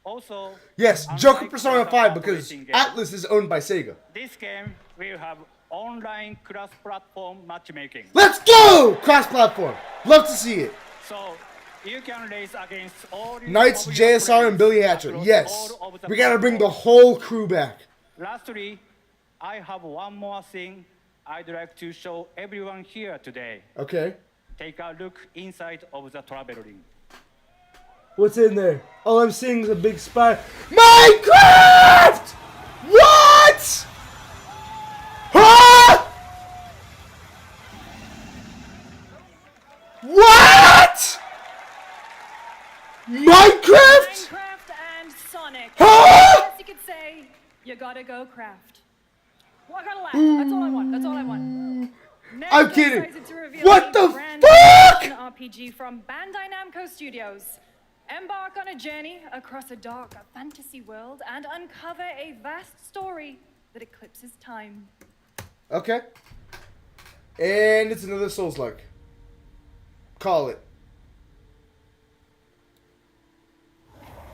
Also, Yes, unlike Joker Persona other 5 kart because racing games, Atlas is owned by Sega. this game will have online cross-platform matchmaking. Let's go! Cross-platform. Love to see it. So you can race against all Knights, of your JSR, and friends Billy Hatcher. across Yes. all of the We gotta bring the platforms. whole crew back. Lastly, I have one more thing I'd like to show everyone here today. Okay. Take a look inside of the travel ring. What's in there? All I'm seeing is a big spider. Minecraft! What? Huh? What? Minecraft? Minecraft and Sonic. Huh? Yes, you could say, you gotta go craft. Well, I gotta laugh. That's all I want. That's all I want. Next, I'm kidding. excited to reveal What a the brand fuck? new RPG from Bandai Namco Studios. Embark on a journey across a dark fantasy world and uncover a vast story that eclipses time. Okay. And it's another Souls-like. Call it.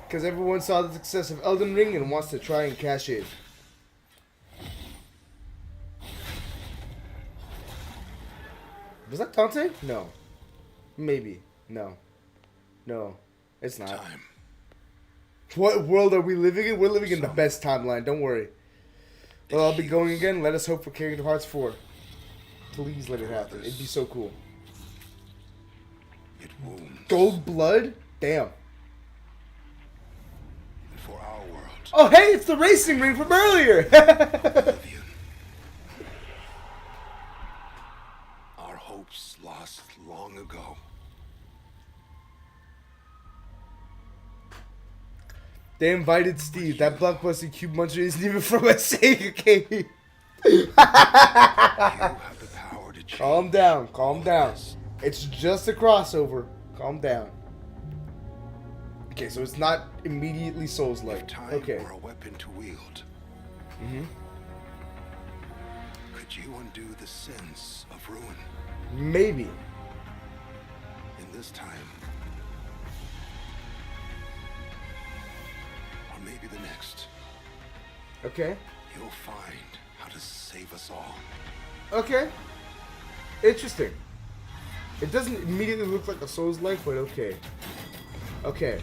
Because everyone saw the success of Elden Ring and wants to try and cash in. Was that Dante? No. Maybe. No. No. It's not. Time. What world are we living in? We're living in the best timeline. Don't worry. Well, I'll be going again. Let us hope for Kingdom Hearts 4. Please let it happen. It'd be so cool. It wounds. Gold blood? Damn. For our world. Oh, hey, it's the racing ring from earlier. Oblivion. Our hopes lost long ago. They invited Steve. That blockbuster cube muncher isn't even from a Sega game. You have the power to change. Calm down. Calm down. It's just a crossover. Calm down. Okay, so it's not immediately Souls-like. Time Okay. were a weapon to wield. Could you undo the sins of ruin Maybe. in this time? Or maybe the next. Okay. You'll find how to save us all. Okay. Interesting. It doesn't immediately look like a Souls-like, but okay. Okay.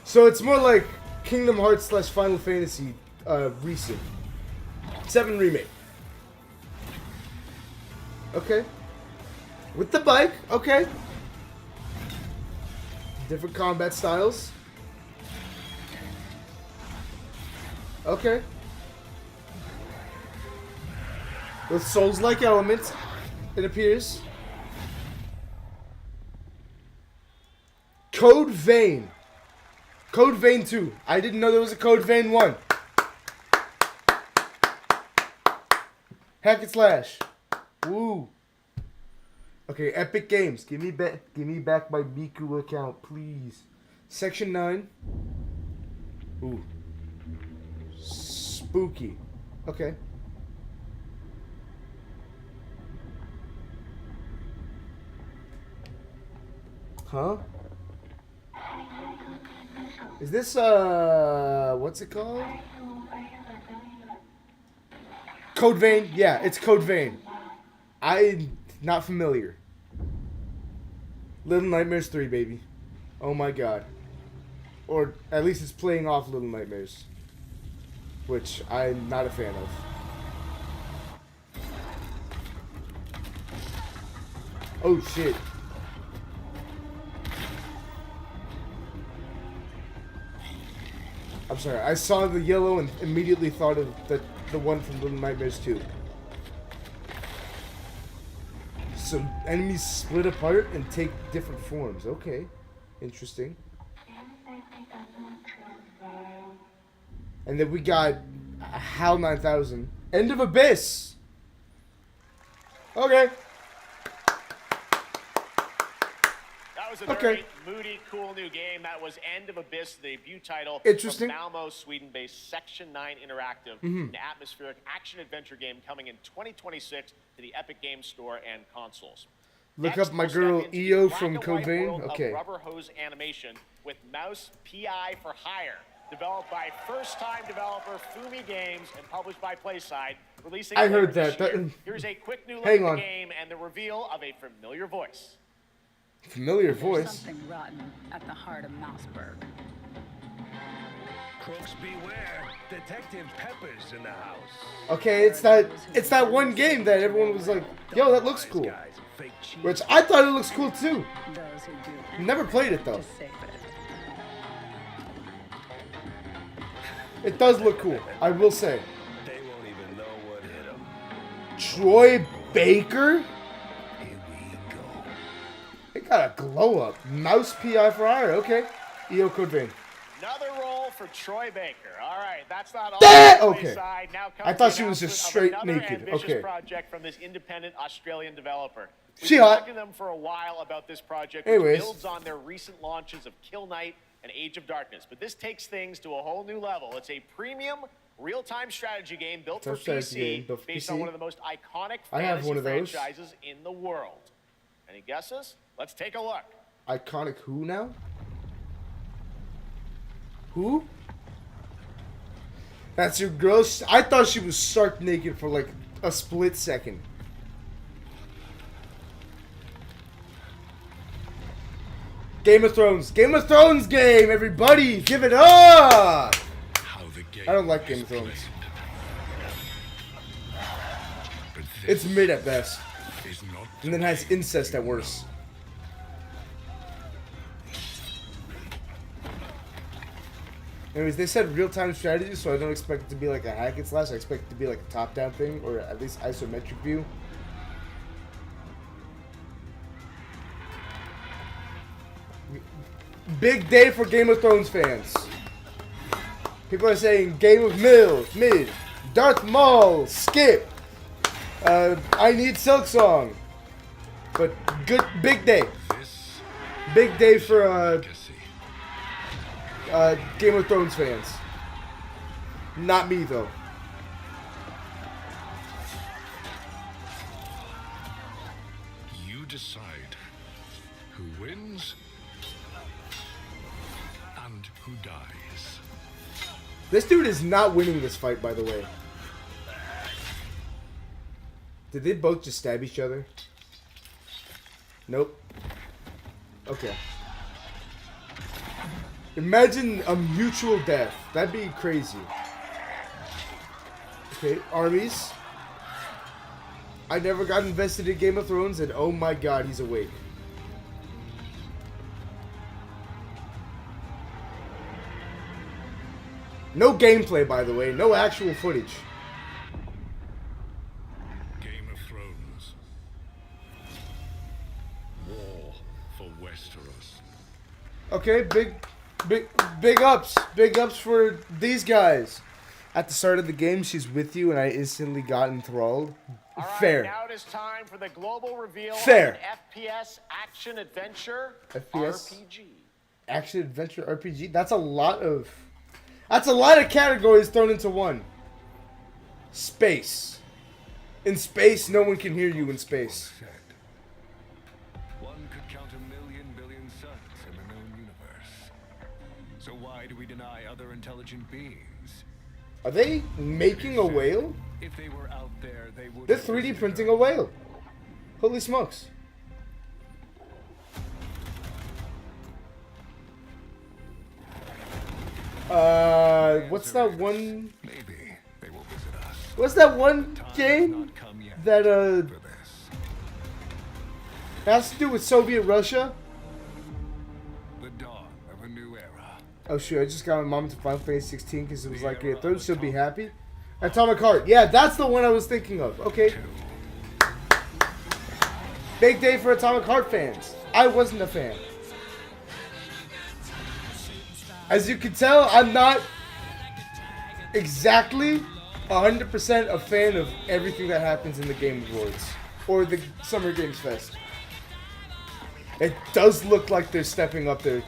So it's more like Kingdom Hearts / Final Fantasy recent. 7 remake. Okay. With the bike, okay. Different combat styles. Okay. With Souls-like elements, it appears. Code Vein. Code Vein 2. I didn't know there was a Code Vein 1. Hack and slash. Woo. Okay, Epic Games. Give me back my Miku account, please. Section 9. Ooh. Spooky. Okay. Huh? Is this, what's it called? Code Vein? Yeah, it's Code Vein. I'm not familiar. Little Nightmares 3, baby. Oh my god. Or at least it's playing off Little Nightmares. Which I'm not a fan of. Oh shit. I'm sorry, I saw the yellow and immediately thought of the one from Little Nightmares 2. So enemies split apart and take different forms. Okay. Interesting. And then we got HAL 9000. End of Abyss! Okay. That was a very moody, cool new game. That was End of Abyss, the debut title Interesting. from Malmo, Sweden-based Section 9 Interactive, an atmospheric action-adventure game coming in 2026 to the Epic Games Store and consoles. Look Next, up my we'll step girl into the EO black from and Code white Vein. world of Okay. Rubber Hose Animation with Mouse PI for Hire, developed by first-time developer Fumi Games and published by PlaySide, releasing I later heard this that. year. Here's a quick new look Hang at on. the game and the reveal of a familiar voice. Familiar There's voice. something rotten at the heart of Mouseburg. Crooks beware. Detective Pepper's in the house. Okay, it's that one game that everyone was like, yo, that looks cool. Which I thought it looks cool too. Those who do Never played it though. to save it. It does look cool, I will say. They won't even know what hit them. Troy Baker? Here we go. It got a glow up. Mouse PI for hire, okay. EO Code Vein. Another role for Troy Baker. All right, that's not all. That- on the okay. side. Now comes I thought the she was just announcement straight of another naked. ambitious Okay. project from this independent Australian developer. We've She been hot. talking to them for a while about this project, Anyways. which builds on their recent launches of Kill Knight and Age of Darkness. But this takes things to a whole new level. It's a premium real-time strategy game built for Real-time strategy PC, game built for based PC. on one of the most iconic I have fantasy one of those. franchises in the world. Any guesses? Let's take a look. Iconic who now? Who? That's your girl? I thought she was stark naked for like a split second. Game of Thrones. Game of Thrones game, everybody! Give it up! How the game I don't like Game is of Thrones. played. But It's this mid at best. is not And then the has game incest you at worst. Anyways, they said real-time strategy, so I don't expect it to be like a hack and slash. I expect it to be like a top-down thing, or at least isometric view. Big day for Game of Thrones fans. People are saying Game of Mid, Darth Maul, Skip. I need Silk Song. But good, big day. This Big day for legacy. Game of Thrones fans. Not me though. You decide who wins and who dies. This dude is not winning this fight, by the way. Did they both just stab each other? Nope. Okay. Imagine a mutual death. That'd be crazy. Okay, armies. I never got invested in Game of Thrones, and oh my god, he's awake. No gameplay, by the way. No actual footage. Game of Thrones. War for Westeros. Okay, big ups. Big ups for these guys. At the start of the game, she's with you, and I instantly got enthralled. All right, Fair. now it is time for the global reveal Fair. of an FPS action adventure FPS? RPG. Action adventure RPG. That's a lot of categories thrown into one. Space. In space, no one can hear you in space. Said. One could count 1,000,000 billion suns in the known universe. So why do we deny other intelligent beings? Are they making a whale? If they were out there, they would. They're 3D printing a whale. Holy smokes. What's that one? Maybe they will visit us. What's that one game that has to do with Soviet Russia? The dawn of a new era. Oh shoot, I just got my mom to Final Fantasy 16 because it was like, yeah, those should be happy. Atomic Heart. Yeah, that's the one I was thinking of. Okay. Big day for Atomic Heart fans. I wasn't a fan. As you can tell, I'm not exactly 100% a fan of everything that happens in the Game Awards or the Summer Games Fest. It does look like they're stepping up their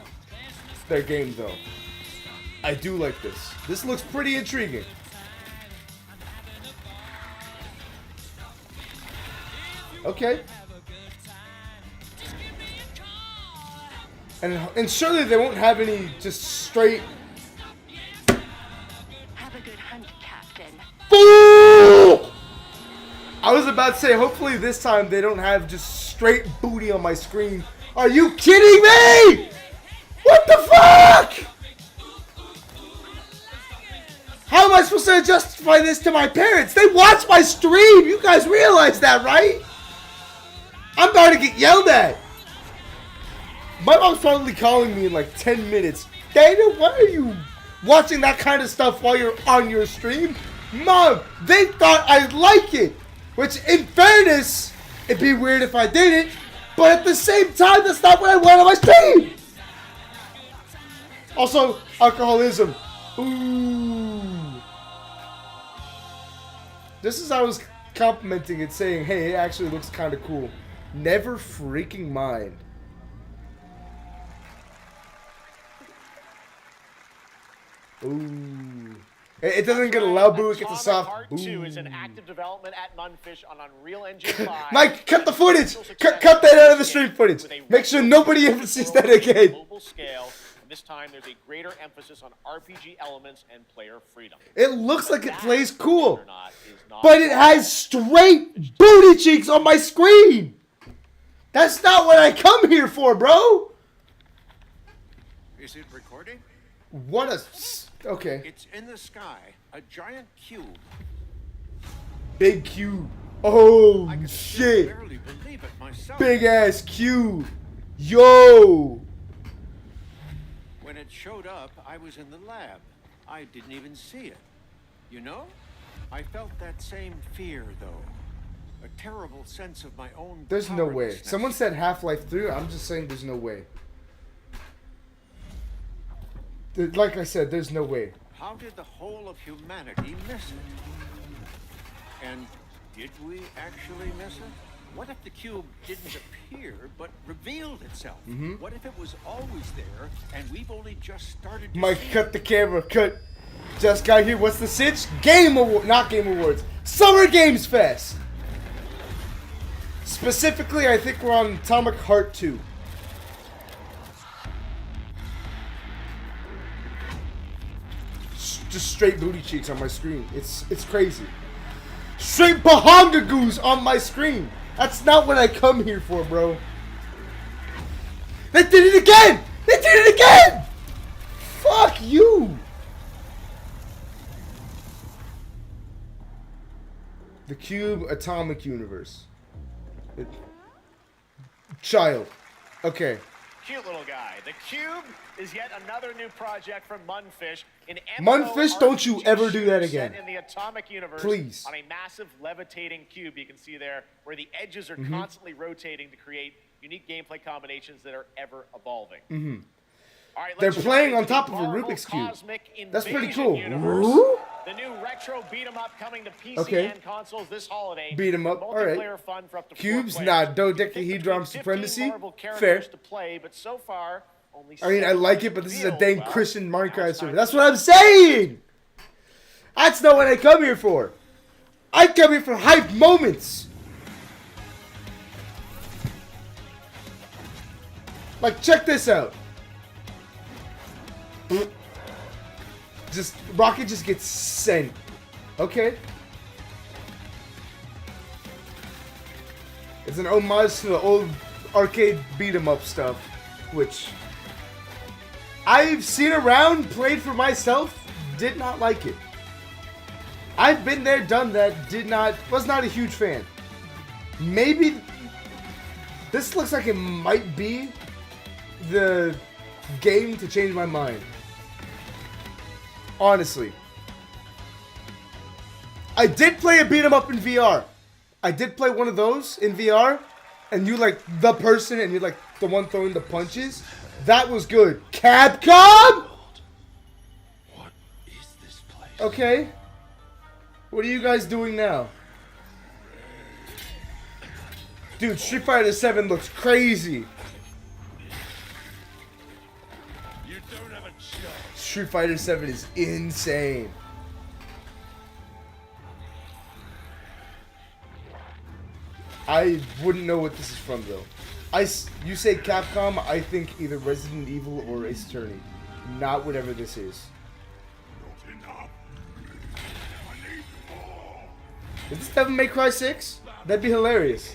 game, though. I do like this. This looks pretty intriguing. Okay. And surely they won't have any just straight. Have a good hunt, Captain. Fool! I was about to say, hopefully this time they don't have just straight booty on my screen. Are you kidding me? What the fuck? How am I supposed to justify this to my parents? They watch my stream. You guys realize that, right? I'm about to get yelled at. My mom's probably calling me in like 10 minutes. Daniel, why are you watching that kind of stuff while you're on your stream? Mom, they thought I'd like it. Which, in fairness, it'd be weird if I didn't. But at the same time, that's not what I want on my stream. Also, alcoholism. Ooh. Just as I was complimenting it, saying, hey, it actually looks kind of cool. Never freaking mind. Ooh. It doesn't get a loud boo, it gets a soft boo. 2 is in active development at Munfish on Unreal Engine 5. Mike, cut the footage! Cut that out of the stream footage! Make sure nobody ever sees that again. Global scale, and this time there's a greater emphasis on RPG elements and player freedom. It looks like it plays cool, but it has straight booty cheeks on my screen! That's not what I come here for, bro! Is it recording? What a... Okay. It's in the sky. A giant cube. Big cube. Oh, I can shit. barely believe it myself. Big ass cube. Yo. When it showed up, I was in the lab. I didn't even see it. You know? I felt that same fear, though. A terrible sense of my own There's no way. powerlessness. Someone said Half-Life 3. I'm just saying there's no way. Like I said, there's no way. How did the whole of humanity miss it? And did we actually miss it? What if the cube didn't appear, but revealed itself? What if it was always there, and we've only just started to Mike, see cut the camera. Cut. Just got here. What's the sitch? Game Award. Not Game Awards. Summer Games Fest. Specifically, I think we're on Atomic Heart 2. Just straight booty cheeks on my screen. It's crazy. Straight bahongagoos on my screen. That's not what I come here for, bro. They did it again! They did it again! Fuck you! The Cube Atomic Universe. Child. Okay. Cute little guy. The Cube is yet another new project from Munfish. Munfish, don't you ever do that again. In the Atomic Universe, please. On a massive levitating cube, you can see there where the edges are constantly rotating to create unique gameplay combinations that are ever evolving. All right, they're playing on top of a Rubik's Cube. That's pretty cool. The new retro beat 'em up coming to PC and consoles this holiday. Beat 'em up. All right. Fun for up to Cubes, nah. Dodecahedron Supremacy. Fair. To play, but so far, only I mean, I like it, but this is a dang Christian Minecraft server. That's what I'm saying. That's not what I come here for. I come here for hype moments. Like, check this out. Just Rocket just gets sent. Okay. It's an homage to the old arcade beat 'em up stuff, which I've seen around, played for myself, did not like it. I've been there, done that, was not a huge fan. Maybe this looks like it might be the game to change my mind. Honestly. I did play a beat 'em up in VR. I did play one of those in VR, and you like the person and you're like the one throwing the punches. That was good. Capcom? What is this place? Okay. What are you guys doing now? Dude, Street Fighter 7 looks crazy. You don't have a chance. Street Fighter 7 is insane. I wouldn't know what this is from though. You say Capcom, I think either Resident Evil or Ace Attorney. Not whatever this is. Is this Devil May Cry 6? That'd be hilarious.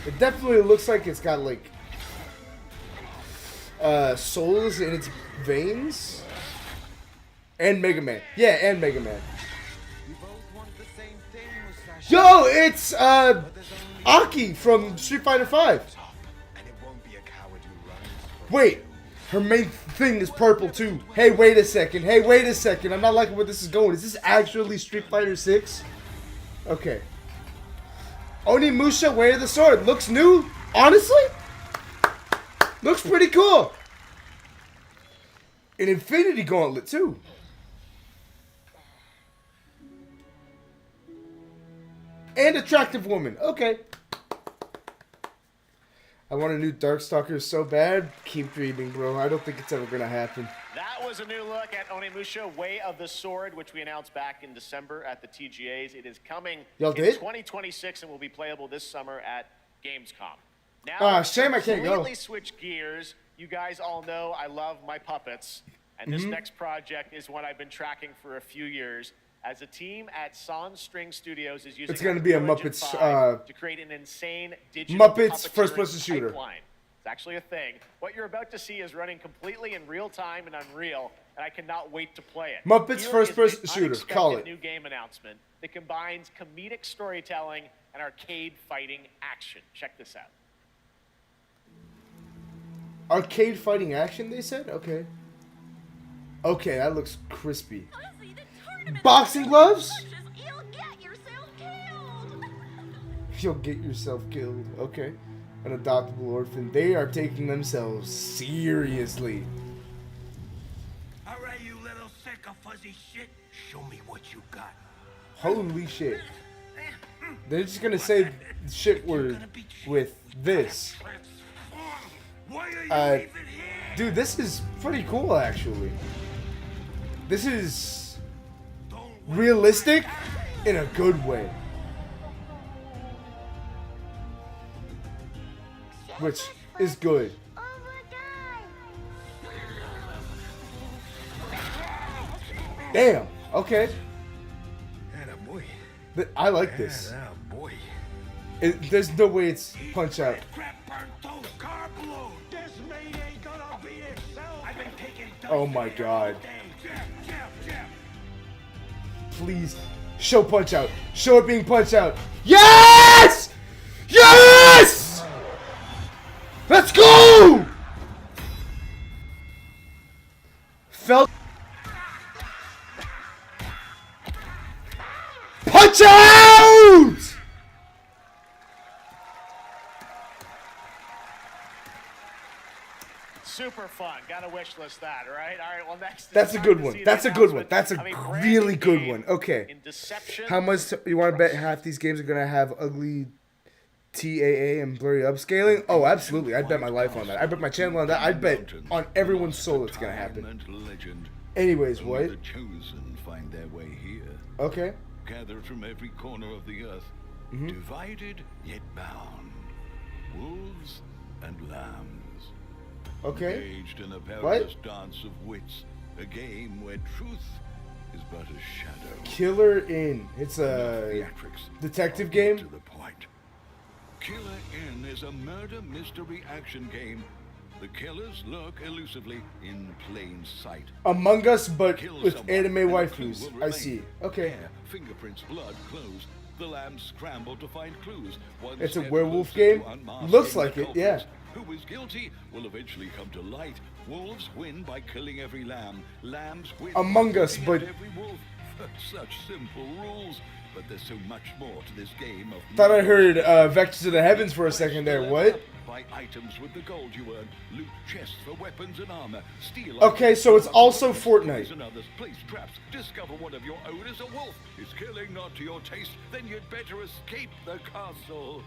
It definitely looks like it's got like souls in its veins. And Mega Man. Yeah, and Mega Man. Yo, it's Aki from Street Fighter 5. Wait, her main thing is purple too. Hey, wait a second. Hey, wait a second. I'm not liking where this is going. Is this actually Street Fighter 6? Okay. Onimusha, Way of the Sword. Looks new. Honestly? Looks pretty cool. An Infinity Gauntlet too. And attractive woman. Okay. I want a new Darkstalker so bad. Keep dreaming, bro. I don't think it's ever gonna happen. That was a new look at Onimusha, Way of the Sword, which we announced back in December at the TGAs. It is coming in 2026 and will be playable this summer at Gamescom. Now, shame I can't go. Completely switch gears. You guys all know I love my puppets, and this next project is one I've been tracking for a few years. As a team at Sans String Studios is using it's going to be a Muppets to create an insane digital Muppets first-person shooter. Pipeline. It's actually a thing. What you're about to see is running completely in real time and Unreal, and I cannot wait to play it. Muppets Here first-person is the shooter. Call it. New game announcement that combines comedic storytelling and arcade fighting action. Check this out. Arcade fighting action, they said? Okay. Okay, that looks crispy. Boxing gloves? You'll get yourself killed. Okay. An adoptable orphan. They are taking themselves seriously. Alright, you little sick of fuzzy shit. Show me what you got. Holy shit. They're just gonna say the shit word with this. Dude, this is pretty cool actually. This is realistic in a good way. Which is good. Damn. Okay. I like this. There's no way it's Punch Out. Oh my god. Please. Show Punch Out. Show it being Punch Out. Yes! Yes! Let's go! Felt. Punch Out! Super fun. Gotta wish list that, right? All right, well, next. That's a good one. That's a good one. That's a really good one. Okay. How much you want to bet half these games are going to have ugly TAA and blurry upscaling? Oh, absolutely. I'd bet my life on that. I bet my channel on that. I'd bet on everyone's soul it's going to happen. Anyways, what? The chosen find their way here. Okay. Gathered from every corner of the earth, Divided yet bound. Wolves and lambs. Okay. Engaged in a perilous dance of wits. A game where truth is but a shadow. Killer Inn. It's a Theatrics. detective game. To the point. Killer Inn is a murder mystery action game. The killers lurk elusively in plain sight. Among Us, but Kill with someone anime and a clue waifus. will I remain. see. Okay. Hair, fingerprints, blood, clothes. The lambs scramble to find clues. One It's a step werewolf closer game? to unmasking Looks like the it, yeah. culprits. Who is guilty will eventually come to light. Wolves win by killing every lamb. Lambs win Among by Us, looking but- at every wolf. Such simple rules, but there's so much more to this game of. Thought I heard Vectors of the Heavens for a second there. What? Buy items with the gold you earn. Loot chests for weapons and armor. Steal. Okay, so it's also Fortnite. And others. Place traps. Discover one of your own is a wolf. Is killing not to your taste? Then you'd better escape the castle.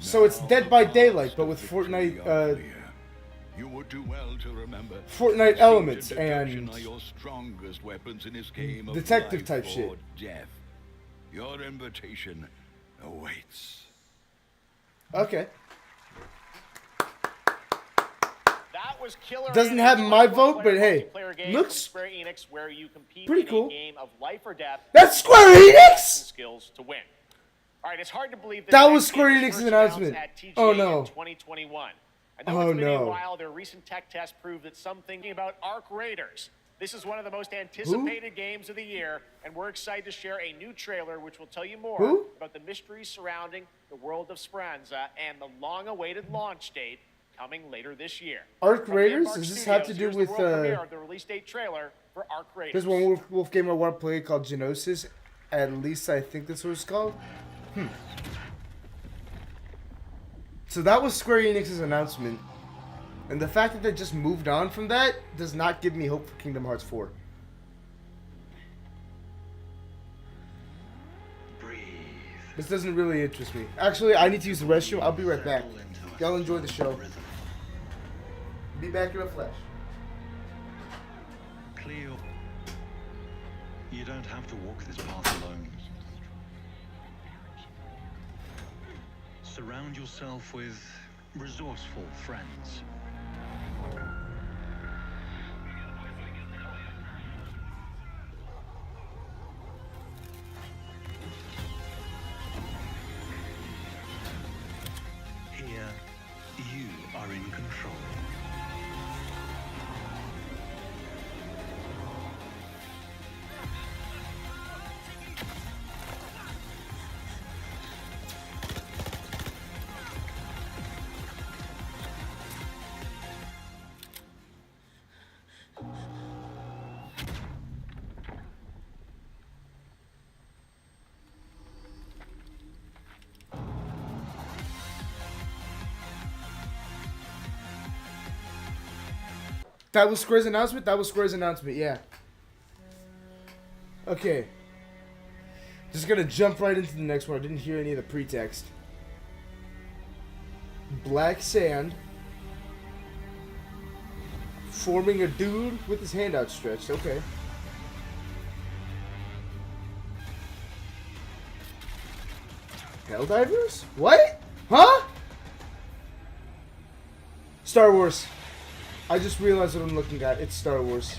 So it's Now, Dead by the Daylight, past but of with victory Fortnite, are clear. You would do well to remember. Fortnite Speed elements detection and are your strongest weapons in this game of detective life type or shit. Death. Your invitation awaits. Okay. That was Killer Doesn't Inn, have a my vote, but hey, multiplayer game looks from Square Enix where you compete pretty in cool. a game of life or death. That's Square Enix? Skills to win. All right, it's hard to believe That next was Square game was Enix's first announcement. announced at TGA Oh, no. in 2021. And though Oh, it's been no. a while, their recent tech test proved that some thinking about Arc Raiders. This is one of the most anticipated games of the year, and we're excited to share a new trailer which will tell you more Who? about the mysteries surrounding the world of Speranza and the long-awaited launch date coming later this year. Arc From Raiders? Embark Does this have to Studios, do here's with, the world premiere of the release date trailer for Arc Raiders. There's one wolf game I want to play called Genosis. At least I think that's what it's called. So that was Square Enix's announcement. And the fact that they just moved on from that does not give me hope for Kingdom Hearts 4. Breathe. This doesn't really interest me. Actually, I need to use the restroom. I'll be right back. Y'all enjoy the show. Be back in a flash. Cleo, you don't have to walk this path alone. Surround yourself with resourceful friends. Here, you are in control. That was Square's announcement? That was Square's announcement, yeah. Okay. Just gonna jump right into the next one. I didn't hear any of the pretext. Black sand. Forming a dude with his hand outstretched. Okay. Helldivers? What? Huh? Star Wars. I just realized what I'm looking at. It's Star Wars.